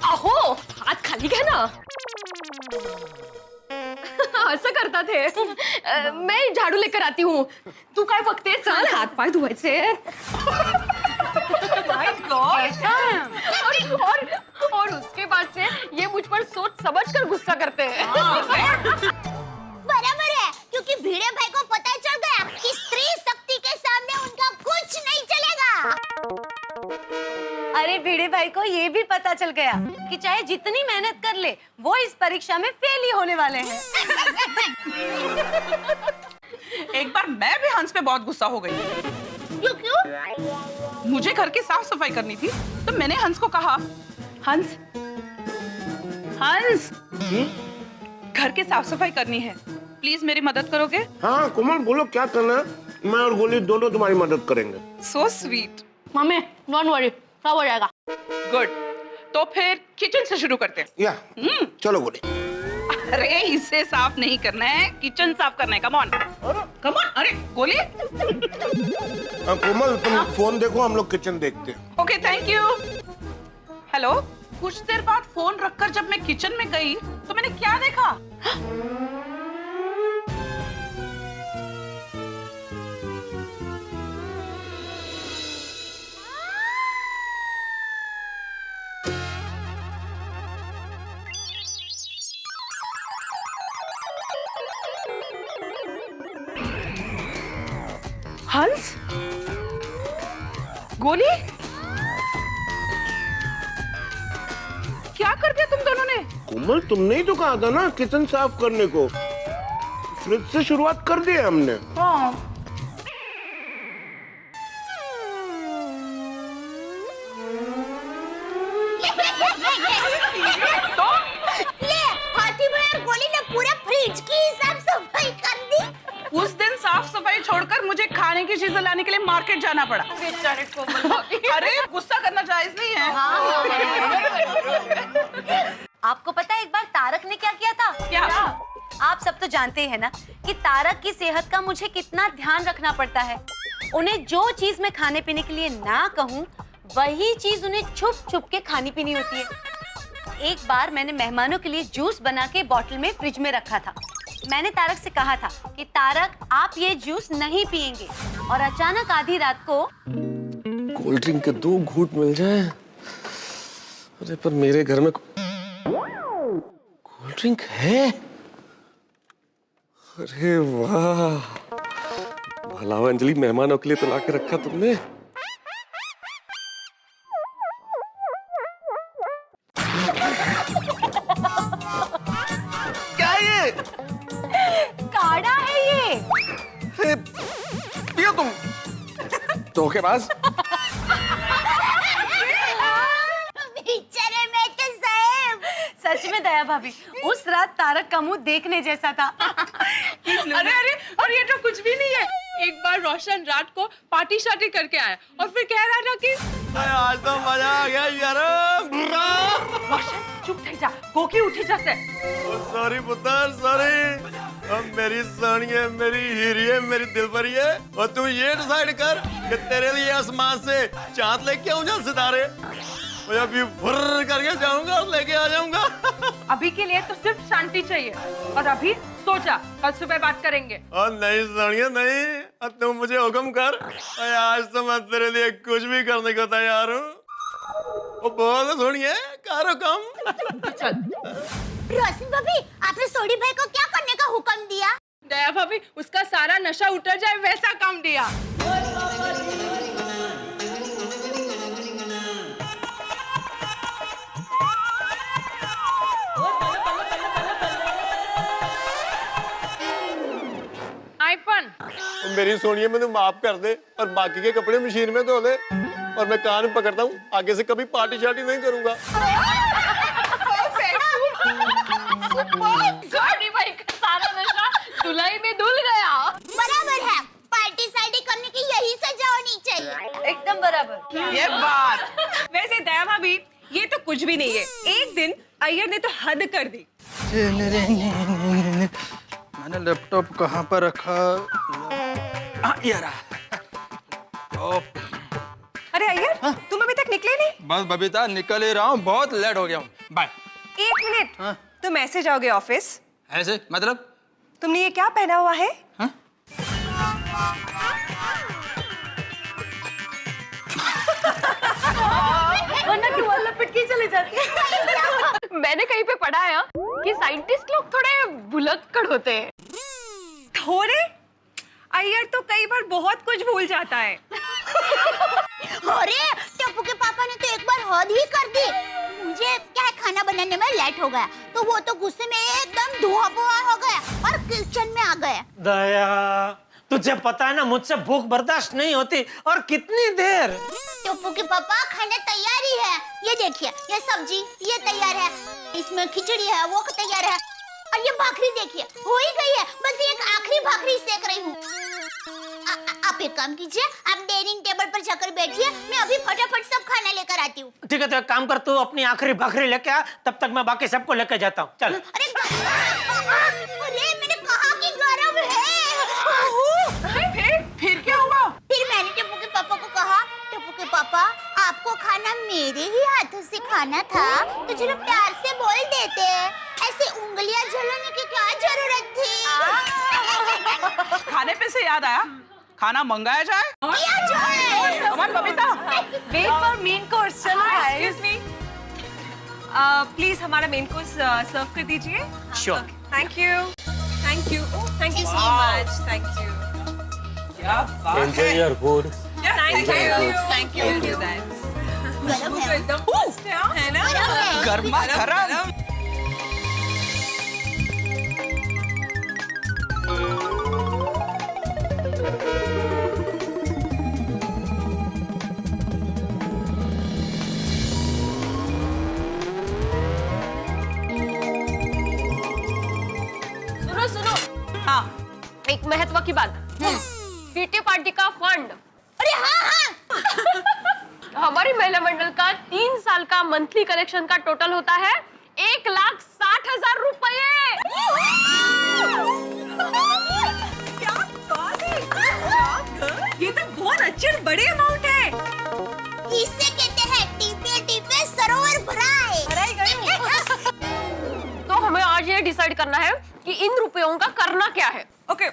आहो, हाथ खाली है ना। असं करता थे। मैं झाड़ू लेकर आती हूँ, तू काय बघते? चल हाथ पाय धुवायचे। और उसके बाद से ये मुझ पर सोच समझ कर गुस्सा करते हैं। बराबर है, क्योंकि भिड़े भाई को पता चल गया कि स्त्री शक्ति के सामने उनका कुछ नहीं चलेगा। अरे भिड़े भाई को ये भी पता चल गया कि चाहे जितनी मेहनत कर ले, वो इस परीक्षा में फेल ही होने वाले हैं। एक बार मैं भी हंस पे बहुत गुस्सा हो गई। क्यों? मुझे घर की साफ सफाई करनी थी, तो मैंने हंस को कहा, हंस हंस, घर की साफ सफाई करनी है, प्लीज मेरी मदद करोगे? हाँ कोमल, बोलो क्या करना है, मैं और गोली दोनों तुम्हारी मदद करेंगे। So sweet. Mummy don't worry, सब हो जाएगा। गुड, तो फिर किचन से शुरू करते हैं। या चलो गोली। अरे इसे साफ नहीं करना है, किचन साफ करना है। Come on come on. अरे गोली। कोमल तुम फोन देखो, हम लोग किचन देखते हैं। Okay thank you. हेलो, कुछ देर बाद फोन रखकर जब मैं किचन में गई तो मैंने क्या देखा? हंस, गोली, क्या कर दिया तुम दोनों ने? कोमल तुमने ही तो कहा था ना किचन साफ करने को। फ्रिज से शुरुआत कर दी है हमने। हाँ। तो ले हाथी भाई और गोली ने पूरा फ्रिज की साफ सफाई कर दी। उस दिन साफ सफाई छोड़कर मुझे खाने की चीजें लाने के लिए मार्केट जाना पड़ा। बेचारे कोमल भाभी। अरे गुस्सा करना जायज नहीं है। आपको पता है एक बार तारक ने क्या किया था? क्या? आप सब तो जानते हैं ना कि तारक की सेहत का मुझे कितना ध्यान रखना पड़ता है। उन्हें जो चीज मैं खाने पीने के लिए ना कहूँ वही चीज उन्हें छुप छुप के खानी पीनी होती है। एक बार मैंने मेहमानों के लिए जूस बना के बॉटल में फ्रिज में रखा था। मैंने तारक से कहा था कि तारक आप ये जूस नहीं पिएंगे, और अचानक आधी रात को कोल्ड ड्रिंक के 2 घूंट मिल जाए। अरे पर मेरे घर में कोल्ड ड्रिंक है। अरे वाह, भला हो अंजलि, मेहमानों के लिए तो लाके रखा तुमने। क्या ये? काढ़ा है ये। पियो तुम धोखेबाज। बेचारे मैं तो साहब। सच में दया भाभी, उस रात तारक का मुंह देखने जैसा था। अरे अरे, और ये तो कुछ भी नहीं है। एक बार रोशन रात को पार्टी शार्टी करके आया और फिर कह रहा था कि आज तो मजा आ गया यार। रोशन चुप थे जा, कोकी उठी जैसे। सॉरी पुत्र, सॉरी। अब मेरी सोनिए, मेरी हीरिए, मेरी दिलबरी है, और तू ये डिसाइड कर कि तेरे लिए आसमान से चांद लेके आऊं या सितारे। मैं अभी फुर्र करके जाऊंगा और लेके आ जाऊंगा। अभी के लिए तो सिर्फ शांति चाहिए, और अभी सोचा कल सुबह बात करेंगे। और नहीं सोनिए नहीं, अब तुम मुझे हुक्म कर। आज तो मैं तेरे लिए कुछ भी करने को तैयार हूँ। वो बोल सोनिए, करो कम। चल। रोशन भाभी, आपने सोडी भाई को क्या करने का हुक्म दिया? दया भाभी, उसका सारा नशा उतर जाए वैसा काम दिया। आईफोन। मेरी सोनिए, मैंने माफ कर दे और बाकी के कपड़े मशीन में धो दे, और मैं कान पकड़ता हूँ, आगे से कभी पार्टी शार्टी नहीं करूंगा। सॉरी भाई, सारा नशा धुलाई में धुल गया। बराबर है, पार्टी सार्टी करने की यही सजा होनी चाहिए। एकदम बराबर। ये बात। वैसे दया भाभी, ये तो कुछ भी नहीं है। एक दिन अय्यर ने तो हद कर दी। मैंने लैपटॉप कहाँ पर रखा? ये रहा। अरे अय्यर, तुम अभी तक निकले नहीं? बस बबीता, निकल ही रहा हूँ, बहुत लेट हो गया हूँ। बाय। 1 मिनट। तुम ऐसे जाओगे ऑफिस? ऐसे मतलब? तुमने ये क्या पहना हुआ है? वरना टुवाल लपेट के चले जाते हैं। मैंने कहीं पे पढ़ा है कि साइंटिस्ट लोग थोड़े भुलक्कड़ होते हैं। थोड़े? अय्यर तो कई बार बहुत कुछ भूल जाता है। अरे टप्पू के पापा ने तो एक बार हद ही कर दी। मुझे क्या है, खाना बनाने में लेट हो गया तो वो तो गुस्से में एकदम धुआं धुआं हो गया और किचन में आ गया। दया, तुझे पता है ना मुझसे भूख बर्दाश्त नहीं होती, और कितनी देर। टप्पू के पापा, खाना तैयार ही है। ये देखिए, ये सब्जी ये तैयार है, इसमें खिचड़ी है, वो तैयार है, और ये भाखरी देखिए हो ही गई है। बस एक आखिरी भाखरी सेक रही हूँ। आप एक काम कीजिए, आप डाइनिंग टेबल पर जाकर बैठिए, मैं अभी फटाफट सब खाना लेकर आती हूँ। ठीक है, तो एक काम कर, तू अपनी आखिरी भाखरी लेके आ, तब तक मैं बाकी सबको लेके जाता हूँ। चल। अरे मैंने कहा कि गरम है। फिर क्या हुआ? फिर मैंने टप्पू के पापा को कहा, टप्पू के पापा, आपको खाना मेरे ही हाथों से खाना था तो चलो प्यार से बोल देते, ऐसे उंगलियां जलाने की क्या जरूरत थी? खाने पे से याद आया, खाना मंगाया जाए? किया जाए। Come on Babita. Wait for main course. चलो एक्सक्यूज मी, प्लीज हमारा मेन कोर्स सर्व कर दीजिए। Sure. Thank you, thank you, thank you so much, thank you. क्या बात है। Enjoy your food. Thank you, will do that. गरम है, एकदम मस्त है ना? गर्मा गरम। एक महत्व की बात, किटी पार्टी का फंड। अरे हाँ। हमारी महिला मंडल का 3 साल का मंथली कलेक्शन का टोटल होता है 1,60,000 रुपये। क्या बात है, ये तो बहुत अच्छे और बड़े अमाउंट है। इसे कहते हैं टीपे टीपे सरोवर भराए। तो हमें आज ये डिसाइड करना है कि इन रुपयों का करना क्या है। ओके,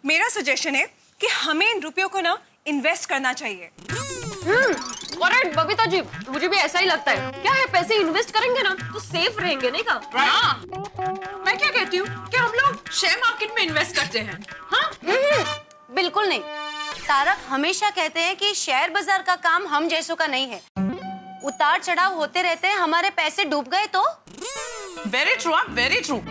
मेरा सजेशन है कि हमें इन रुपयों को ना इन्वेस्ट करना चाहिए। करेक्ट बबीता जी, मुझे भी ऐसा ही लगता है। क्या है, पैसे इन्वेस्ट करेंगे ना तो सेफ रहेंगे, नहीं का? मैं क्या कहती हूँ कि हम लोग शेयर मार्केट में इन्वेस्ट करते हैं। हाँ? बिल्कुल नहीं। तारक हमेशा कहते हैं कि शेयर बाजार का काम हम जैसों का नहीं है। उतार चढ़ाव होते रहते हैं, हमारे पैसे डूब गए तो? Very true, very true.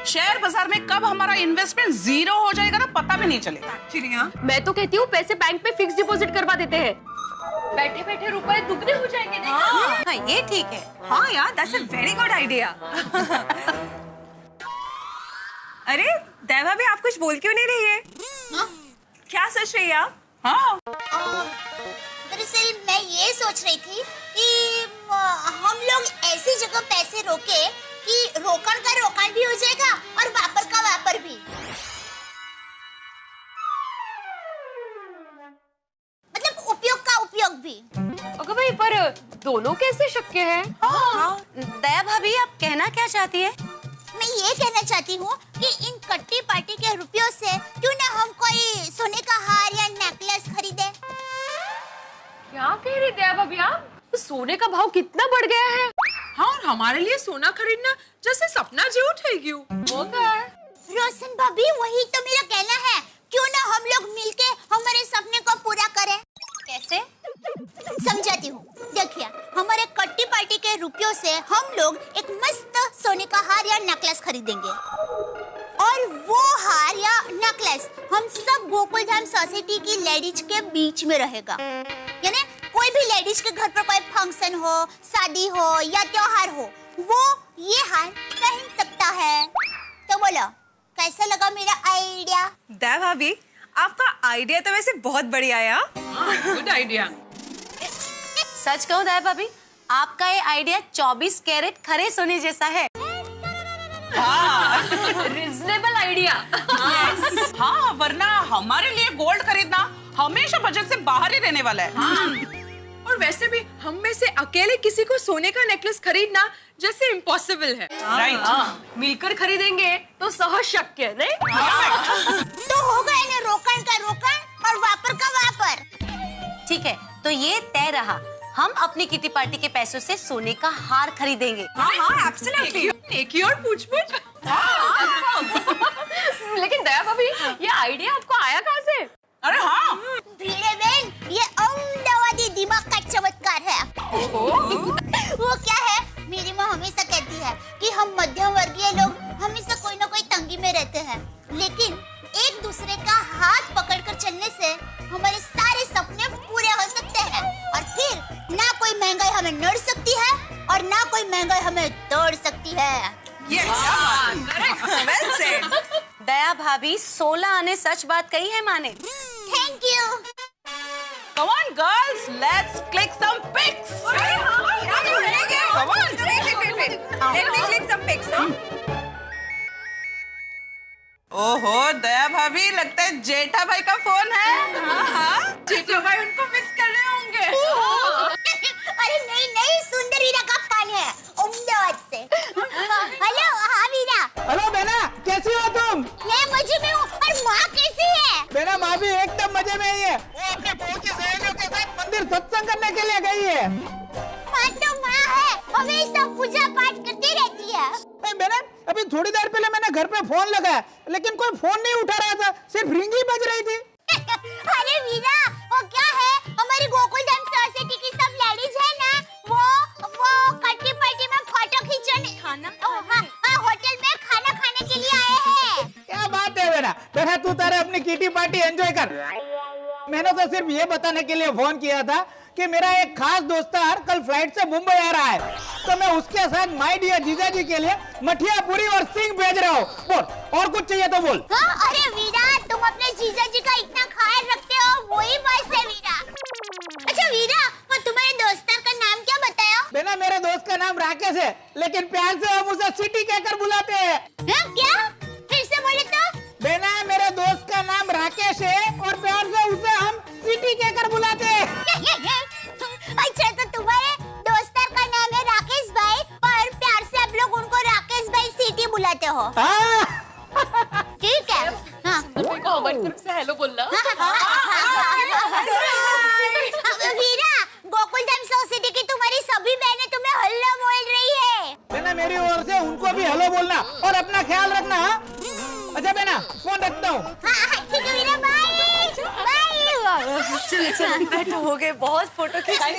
Share बाजार में कब हमारा इन्वेस्टमेंट जीरो हो जाएगा ना पता भी नहीं चलेगा। मैं तो कहती हूँ पैसे बैंक में फिक्स डिपॉजिट करवा देते हैं, बैठे बैठे रुपए दुगने हो जाएंगे। हाँ, ये ठीक है। हाँ यार, that's a very good idea. अरे देवा भी आप कुछ बोल क्यों नहीं रही है? क्या सोच रही है आप? हाँ, दरअसल मैं ये सोच रही थी कि हम लोग ऐसी जगह पैसे रोके कि रोकड़ का रोकड़ भी हो जाएगा और वापर का वापर भी। मतलब उपयोग का उपयोग भी। अगर भाई पर दोनों कैसे शक्य है? हाँ। दया भाभी, आप कहना क्या चाहती है? मैं ये कहना चाहती हूँ कि इन कट्टी पार्टी के रुपयों से क्यों ना हम कोई सोने का हार या नेकलेस खरीदे। क्या कह रही दया भाभी आप? सोने का भाव कितना बढ़ गया है। हाँ, और हमारे लिए सोना खरीदना जैसे सपना जी उठेगी। वो क्या है? रोशन भाभी, वही तो मेरा कहना है। क्यों ना हम लोग मिलके हमारे सपने को पूरा करें। कैसे? समझाती हूँ। देखिए, हमारे कट्टी पार्टी के रुपयों से हम लोग एक मस्त सोने का हार या नेकलेस खरीदेंगे और वो हार या नेकलेस हम सब गोकुल धाम सोसाइटी की लेडीज के बीच में रहेगा। यानी कोई भी लेडीज के घर पर कोई फंक्शन हो, शादी हो या त्योहार हो, वो ये हार पहन सकता है। तो बोलो, कैसा लगा मेरा आइडिया? दया भाभी, आपका आइडिया तो वैसे बहुत बढ़िया है। Good idea. सच कहूं दया भाभी, आपका ये आइडिया 24 कैरेट खरे सोने जैसा है। Reasonable idea. हाँ, वरना हमारे लिए गोल्ड खरीदना हमेशा बजट से बाहर ही रहने वाला है। और वैसे भी हम में से अकेले किसी को सोने का नेकलेस खरीदना जैसे इम्पॉसिबल है। राइट। मिलकर खरीदेंगे तो सहज शक्य, नहीं? तो हो गए ना रोकड़ का रोकड़ और वापर का वापर। ठीक है, तो ये तय रहा। हम अपनी किटी पार्टी के पैसों से सोने का हार खरीदेंगे। हाँ, एब्सोल्युटली। एक ही और पूछ-पूछ। लेकिन दया भाभी, ये आइडिया आपको आया कहाँ से? अरे हाँ, भीड़े बहन, ये अहमदाबादी दिमाग का चमत्कार है। वो क्या है, मेरी माँ हमेशा कहती है कि हम मध्यम वर्गीय लोग हमेशा कोई ना कोई तंगी में रहते हैं, लेकिन एक दूसरे का हाथ पकड़कर चलने से हमारे सारे सपने पूरे हो सकते हैं और फिर ना कोई महंगाई हमें नड़ सकती है और ना कोई महंगाई हमें तोड़ सकती है। Well said. दया भाभी 16 आने सच बात कही है माने। Thank you. Come on girls, let's click some pics. Come on. Let me click some pics. ओहो, दया भाभी, लगता है जेठा भाई का फोन है। हाँ, जेठा भाई उनको मिस कर रहे होंगे। अरे नहीं नहीं, सुंदर हीरा का फोन है अहमदाबाद से। हेलो, हाँ वीरा। हेलो बेना, कैसी हो तुम? मैं मजे में हूँ। और माँ कैसी है? बेना, माँ भी एकदम मजे में ही है। वो अपनी बहू की सहेलियों के साथ मंदिर सत्संग करने के लिए गई है। माँ तो माँ है, हमेशा पूजा पाठ करती रहती है। बेना, अभी थोड़ी देर पहले मैंने घर पे फोन लगाया, लेकिन कोई फोन नहीं उठा रहा था, सिर्फ रिंग ही बज रही थी। अरे वीरा, वो क्या है, हमारी गोकुल धाम सोसाइटी की सब लेडीज है ना, वो कट्टी पार्टी में फोटो खींचने होटल में खाना खाने के लिए आए हैं। क्या बात है बेना, बेना तू तारे अपनी किटी पार्टी एंजॉय कर। मैंने तो सिर्फ ये बताने के लिए फोन किया था कि मेरा एक खास दोस्तार कल फ्लाइट से मुंबई आ रहा है, तो मैं उसके साथ माय डियर जीजा जी के लिए मठिया पूरी और सिंह भेज रहा हूँ। बोल, और कुछ चाहिए तो बोल। हाँ, अरे वीरा, तुम अपने राकेश है, लेकिन प्यार से हम उसे सिटी कहकर बुलाते हैं। क्या? फिर से बोले तो? बेना, मेरे दोस्त का नाम राकेश है और प्यार से उसे हम सिटी कहकर बुलाते हैं। अच्छा, तो तुम्हारे दोस्त का नाम है राकेश भाई और प्यार से आप लोग उनको राकेश भाई सिटी बुलाते हो? ठीक है। को हमारी तरफ से हेलो बोलना। वीरा, गोकुलधाम सोसाइटी की तुम्हारी सभी बहनें तुम्हें हेलो बोल रही है। बेना, मेरी ओर से उनको भी हेलो बोलना और अपना ख्याल रखना। अच्छा बेना, फोन रखता हूँ। ठीक है वीरा, बाय बाय। चलो बैठो, हो गए बहुत फोटो खींचने।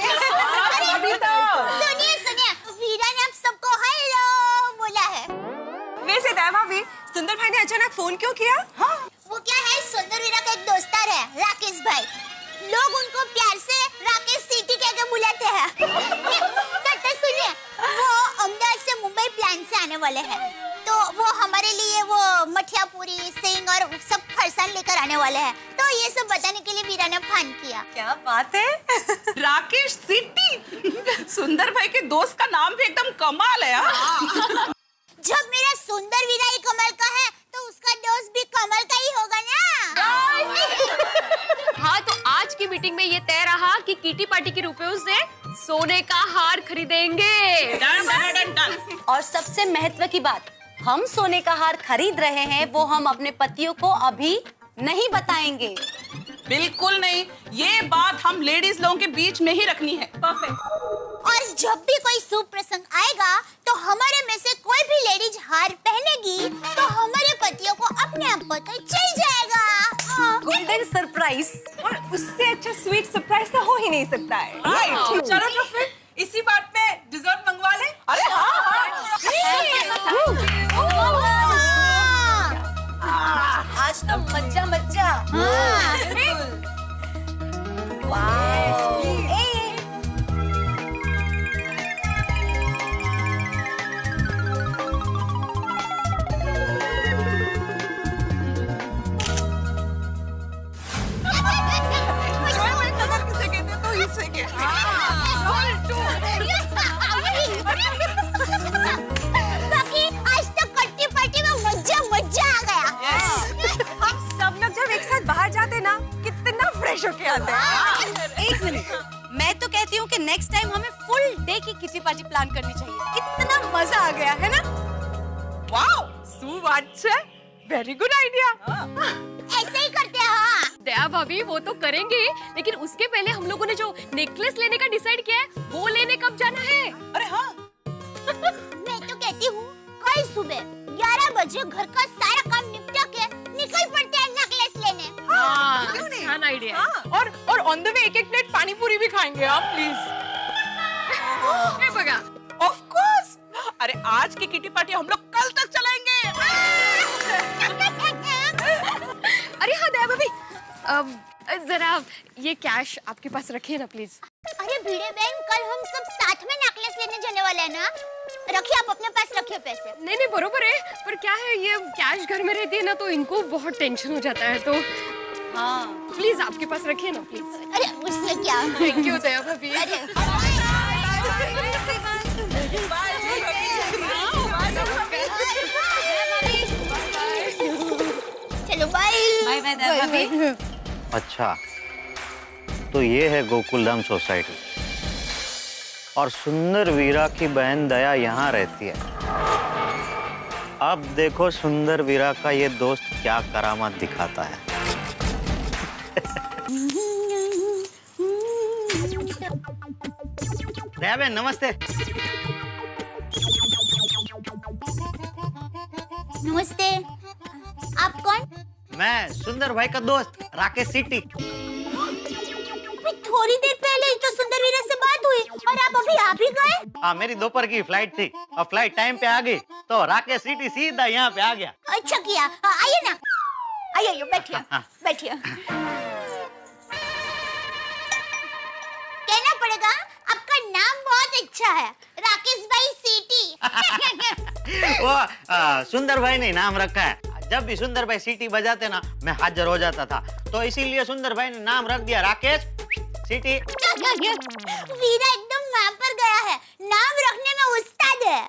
सुनिए सुनिए, वीरा ने आप सबको हेलो बोला है। वैसे दया भाभी, सुंदर भाई ने अचानक फोन क्यों किया? हाँ, वो क्या है, सुंदर वीरा का एक दोस्तार है राकेश भाई। लोग उनको प्यार से राकेश सिटी कह के बुलाते हैं। तो सुनिए, वो अहमदाबाद से मुंबई प्लान से आने वाले हैं, तो वो हमारे लिए वो मठिया पूरी सिंह और सब फरसान लेकर आने वाले हैं। तो ये सब बताने के लिए वीरा ने फोन किया। क्या बात है। राकेश सिटी, सुंदर भाई के दोस्त का नाम भी एकदम कमाल है। जब मेरा सुंदर वीरा ही कमाल का है, तो उसका दोस्त भी कमाल का ही होगा ना। हाँ, तो आज की मीटिंग में ये तय रहा कि किटी पार्टी के रुपयों से सोने का हार खरीदेंगे। Done done done done. और सबसे महत्व की बात, हम सोने का हार खरीद रहे हैं, वो हम अपने पतियों को अभी नहीं बताएंगे। बिल्कुल नहीं, ये बात हम लेडीज लोगों के बीच में ही रखनी है। और जब भी कोई शुभ प्रसंग आएगा, तो हमारे में से कोई भी लेडीज हार पहनेगी, तो हमारे पतियों को अपने आप पता चल जाएगा। गोल्डन सरप्राइज, और उससे अच्छा स्वीट सरप्राइज तो हो ही नहीं सकता है। राइट। चलो तो फिर इसी बात पे डिजर्ट मंगवा ले। अरे आज तो मज्जा मज्जा। बाकी आज तो कट्टी पार्टी में मज्जा मज्जा आ गया। हम सब लोग जब एक साथ बाहर जाते ना, कितना फ्रेश होके आते हैं। एक मिनट, मैं तो कहती हूँ कि नेक्स्ट टाइम हमें फुल डे की किटी पार्टी प्लान करनी चाहिए। कितना मजा आ गया है ना? वाओ, सो अच्छा, वेरी गुड आइडिया। ऐसे ही करते हैं। हाँ, दया भाभी, वो तो करेंगे, लेकिन उसके पहले हम लोगों ने जो नेकलेस लेने का डिसाइड किया है, वो लेने कब जाना है? अरे हाँ, मैं तो कहती हूँ कल सुबह 11 बजे घर का सारा काम निपटा के निकल पड़ते हैं नेकलेस लेने। हाँ, अच्छा आइडिया है। और ऑन द वे एक प्लेट पानी पूरी भी खाएंगे आप, प्लीज। ये बगा। Of course. अरे आज की किटी पार्टी हम लोग कल तक चलाएंगे। अरे हाँ दया भाभी, जरा ये कैश आपके पास रखिए ना प्लीज। अरे भिड़े बहन, कल हम सब साथ में नेकलेस लेने जाने वाले हैं ना। रखिए, आप अपने पास रखिए पैसे। नहीं बरोबर है, पर क्या है, ये कैश घर में रहती है ना, तो इनको बहुत टेंशन हो जाता है, तो हाँ प्लीज आपके पास रखिए ना प्लीज। अरे उसमें क्या। थैंक यू दया भाभी। चलो बाय। बाय बाय दया भाभी। अच्छा, तो ये है गोकुलधाम सोसाइटी और सुंदर वीरा की बहन दया यहाँ रहती है। अब देखो सुंदर वीरा का ये दोस्त क्या करामात दिखाता है। दया बहन नमस्ते। नमस्ते, आप कौन? मैं सुंदर भाई का दोस्त राकेश सिटी। थोड़ी देर पहले ही तो सुंदर वीरा से बात हुई और आप अभी आ भी गए। हाँ, मेरी दोपहर की फ्लाइट थी और फ्लाइट टाइम पे आ गई, तो राकेश सिटी सीधा यहाँ पे आ गया। अच्छा किया, आइए ना, आइए बैठिए बैठिए। कहना पड़ेगा आपका नाम बहुत अच्छा है, राकेश भाई सिटी। वो सुंदर भाई ने नाम रखा है। जब भी सुंदर भाई सीटी बजाते ना, मैं हाजिर हो जाता था, तो इसीलिए सुंदर भाई ने नाम रख दिया राकेश सिटी। वीरा एकदम वहाँ पर गया है, नाम रखने में उस्ताद याद है।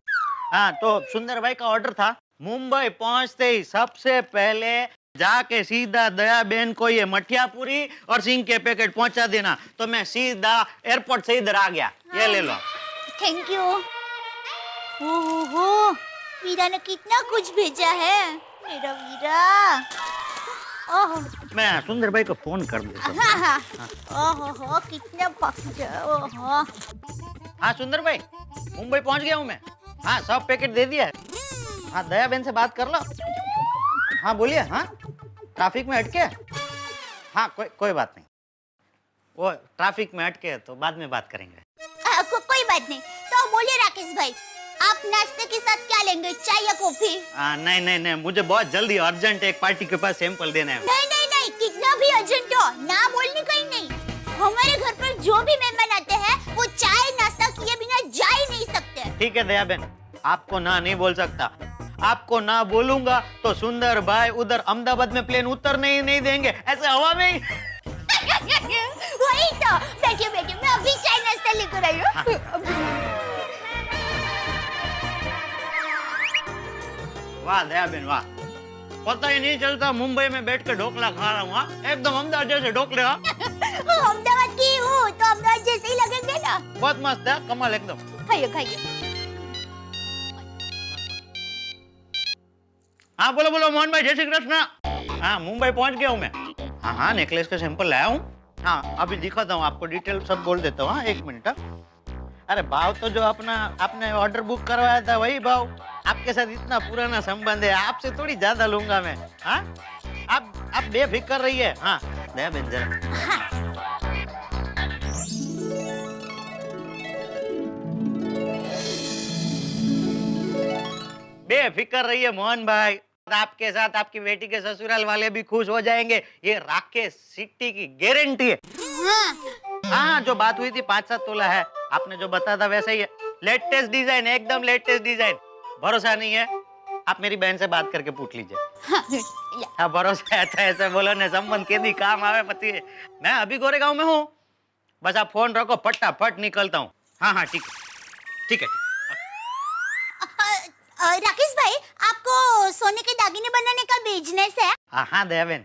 हाँ, तो सुंदर भाई का ऑर्डर था मुंबई पहुंचते ही सबसे पहले जाके सीधा दया बहन को ये मठिया पूरी और सिंह के पैकेट पहुंचा देना। तो मैं सीधा एयरपोर्ट से इधर आ गया। ये ले लो। Thank you. ओहो, वीरा ने कितना कुछ भेजा है, मेरा वीरा। ओहो, मैं सुंदर भाई को फोन कर देता हूँ। हाँ हाँ। ओहो, कितना ओहो। हाँ सुंदर भाई, मुंबई पहुंच गया हूँ मैं। हाँ, सब पैकेट दे दिया है। हाँ, दया बहन से बात कर लो। हाँ बोलिए। हाँ, ट्रैफिक में अटके? हाँ, कोई बात नहीं, वो ट्रैफिक में अटके तो बाद में बात करेंगे। कोई बात नहीं। तो बोलिए राकेश भाई, आप नाश्ते के साथ क्या लेंगे, चाय या कॉफी? नहीं, मुझे बहुत जल्दी अर्जेंट एक पार्टी के पास सैंपल देना है। नहीं, कितना भी अर्जेंट हो, ना बोलने कहीं नहीं। हमारे घर पर जो भी मेहमान आते हैं वो चाय नाश्ता किए बिना जा ही नहीं सकते। ठीक है दया बहन, आपको ना नहीं बोल सकता। आपको ना बोलूंगा तो सुंदर भाई उधर अहमदाबाद में प्लेन उतरने ही नहीं देंगे, ऐसे हवा में ही। वही तो, बैठिए मैं अभी चाय नाश्ता लेकर आई हूँ। वाह दया बहन वाह, पता ही नहीं चलता मुंबई में बैठ के ढोकला खा रहा हूँ। एकदम अहमदाबाद जैसे ढोकले। अहमदाबाद की हूँ तो अहमदाबाद जैसे ही लगेंगे ना। बहुत मस्त है, कमाल एकदम। खाइए। हाँ बोलो मोहन भाई, जय श्री कृष्ण। हाँ, मुंबई पहुंच गया हूँ मैं। हाँ, नेकलेस का सैंपल लाया हूँ। हाँ, अभी दिखाता हूँ आपको, डिटेल सब बोल देता हूँ। हाँ, 1 मिनट। अरे भाव तो जो आपने ऑर्डर बुक करवाया था वही भाव। आपके साथ इतना पुराना संबंध है, आपसे थोड़ी ज्यादा लूंगा मैं। हाँ, आप बेफिक्र रहिए। हाँ दया बहन जरा। बेफिक्र रहिए मोहन भाई, आपके साथ आपकी बेटी के ससुराल वाले भी खुश हो जाएंगे, ये राकेश सिटी की गारंटी है। हाँ, जो बात हुई थी 5-7 तोला है, आपने जो बताया था वैसा ही है। लेटेस्ट डिजाइन, एकदम लेटेस्ट डिजाइन। भरोसा नहीं है, आप मेरी बहन से बात करके पूछ लीजिए। हाँ, भरोसा है तो ऐसे बोलो ने, संबंध के दी काम आवे पति। मैं अभी गोरेगांव में हूँ, बस आप फोन रखो, फटाफट निकलता हूँ। हाँ, ठीक है। राकेश भाई, आपको सोने के दागिने बनाने का बिजनेस है? हाँ दया बहन,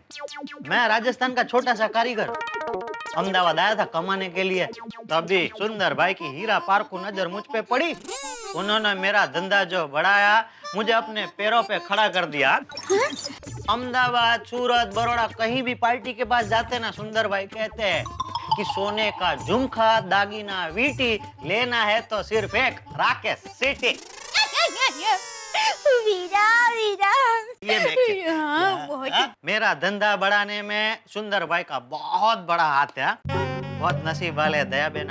मैं राजस्थान का छोटा सा कारीगर अहमदाबाद आया था कमाने के लिए। तभी सुंदर भाई की हीरा पार्क नजर मुझ पे पड़ी। उन्होंने मेरा धंधा जो बढ़ाया, मुझे अपने पैरों पे खड़ा कर दिया। अहमदाबाद, सूरत, बड़ौदा कहीं भी पार्टी के पास जाते ना, सुंदर भाई कहते हैं कि सोने का झुमका, दागिना, वीटी लेना है तो सिर्फ एक राकेश सिटी। वीरा ये देखिए। बहुत। मेरा धंधा बढ़ाने में सुंदर भाई का बहुत बड़ा हाथ है। बहुत नसीब वाले दया बहन,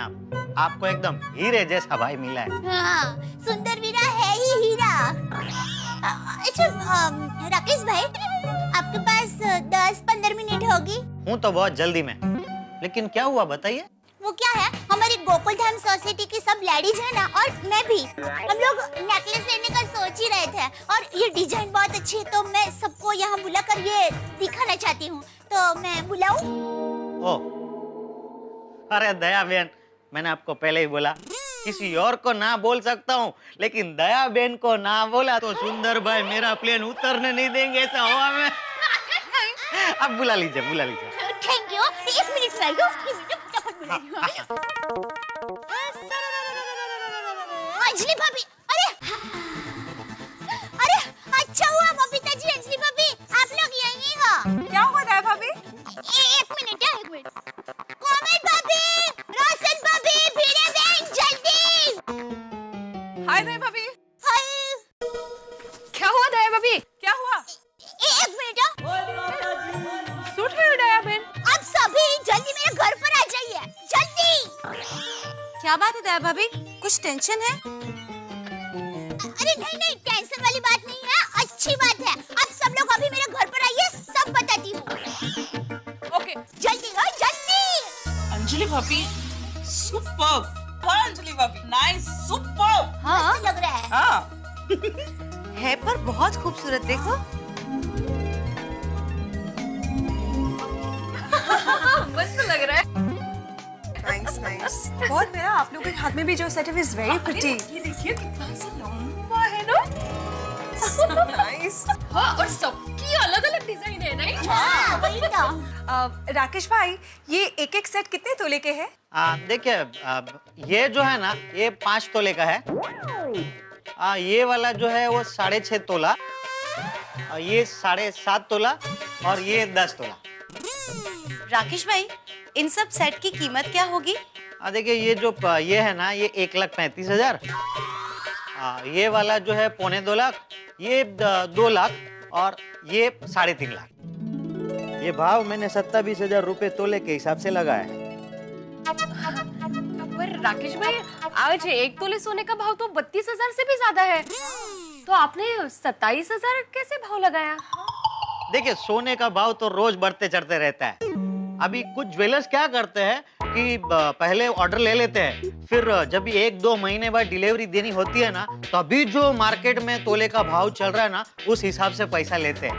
आपको एकदम हीरे जैसा भाई मिला है। हाँ, सुंदर वीरा है ही हीरा। अच्छा राकेश भाई, आपके पास 10-15 मिनट होगी? हूँ तो बहुत जल्दी में, लेकिन क्या हुआ बताइए। वो क्या है, हमारी गोकुलधाम सोसाइटी की सब लेडीज है ना, और मैं भी, हम लोग नेकलेस लेने का सोच ही रहे थे, और ये डिजाइन बहुत अच्छी है तो मैं सबको यहाँ बुलाकर ये दिखाना चाहती हूँ, तो मैं बुलाऊं? अरे दया बहन, मैंने आपको पहले ही बोला किसी और को ना बोल सकता हूँ, लेकिन दया बहन को ना बोला तो सुंदर भाई मेरा प्लेन उतरने नहीं देंगे ऐसा हवा में। अब बुला लीजिए। Thank you. 1 मिनट में आई हूँ। अंजलि भाभी, अरे अच्छा हुआ बबीता जी, अंजलि भाभी आप लोग यहीं हो। क्या हुआ दया भाभी? 1 मिनट। कोमल भाभी, रोशन भाभी, भीड़े बहन, जल्दी। हाय दया भाभी। हाय। क्या हुआ दया भाभी? क्या हुआ? 1 मिनट। सूट है दया बहन। आप सभी जल्दी मेरे घर पर आ जाइए, जल्दी। क्या बात है दया भाभी, कुछ टेंशन है? अरे नहीं, टेंशन वाली बात नहीं है, अच्छी बात है। आप सब लोग अभी मेरे घर पर आइए, सब बताती हूँ। ओके, जल्दी। अंजलि भाभी सुपर्ब। हाँ अंजलि भाभी, नाइस, सुपर्ब। हाँ लग रहा है। हाँ है पर बहुत खूबसूरत, देखो। मस्त लग रहा है। नाइस। बहुत प्यारा, आप लोगों के हाथ में भी जो सेट है इज वेरी प्रिटी। ये देखिए कितना सा लंबा है ना। नाइस। हाँ, और सबकी अलग-अलग डिजाइन है नहीं? हाँ, वही तो। राकेश भाई, ये एक एक सेट कितने तोले के हैं? देखिए, ये जो है ना, ये 5 तोले का है। ये वाला जो है वो 6.5 तोला, ये 7.5 तोला और ये 10 तोला। राकेश भाई, इन सब सेट की कीमत क्या होगी? देखिए, ये जो ये है ना, ये 1,35,000। ये वाला जो है 2.25 लाख, ये 2 लाख और ये 3.5 लाख। ये भाव मैंने 27,000 रुपए तोले के हिसाब से लगाया है। पर राकेश भाई, आज 1 तोले सोने का भाव तो 32,000 से भी ज्यादा है, तो आपने 27,000 कैसे भाव लगाया? देखिए, सोने का भाव तो रोज बढ़ते चढ़ते रहता है। अभी कुछ ज्वेलर्स क्या करते हैं कि पहले ऑर्डर ले लेते हैं, फिर जब भी 1-2 महीने बाद डिलीवरी देनी होती है ना, तो अभी जो मार्केट में तोले का भाव चल रहा है ना, उस हिसाब से पैसा लेते हैं।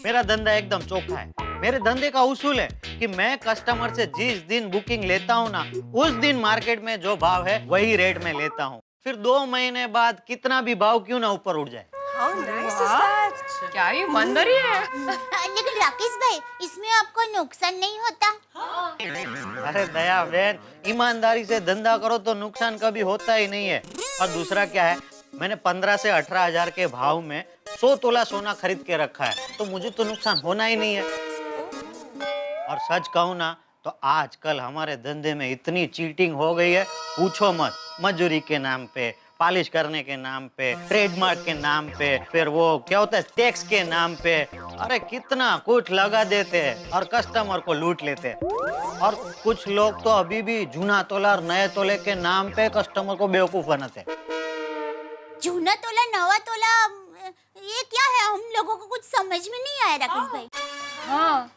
मेरा धंधा एकदम चोखा है। मेरे धंधे का उसूल है कि मैं कस्टमर से जिस दिन बुकिंग लेता हूँ ना, उस दिन मार्केट में जो भाव है वही रेट में लेता हूँ। फिर 2 महीने बाद कितना भी भाव क्यों ना ऊपर उठ जाए। How nice is that? क्या ईमानदारी है। लेकिन राकेश भाई, इसमें आपको नुकसान नहीं होता? अरे दया बहन, ईमानदारी से धंधा करो तो नुकसान कभी होता ही नहीं है। और दूसरा क्या है, मैंने 15 से 18,000 के भाव में 100 तोला सोना खरीद के रखा है, तो मुझे तो नुकसान होना ही नहीं है। और सच कहूँ ना, तो आजकल हमारे धंधे में इतनी चीटिंग हो गई है, पूछो मत। मजूरी के नाम पे, पॉलिश करने के नाम पे, ट्रेडमार्क के नाम पे, फिर वो क्या होता है टैक्स के नाम पे, अरे कितना कुछ लगा देते हैं और कस्टमर को लूट लेते हैं। और कुछ लोग तो अभी भी जूना तोला और नए तोले के नाम पे कस्टमर को बेवकूफ बनाते हैं। जूना तोला, नवा तोला, ये क्या है? हम लोगों को कुछ समझ में नहीं आया राकेश भाई। हाँ,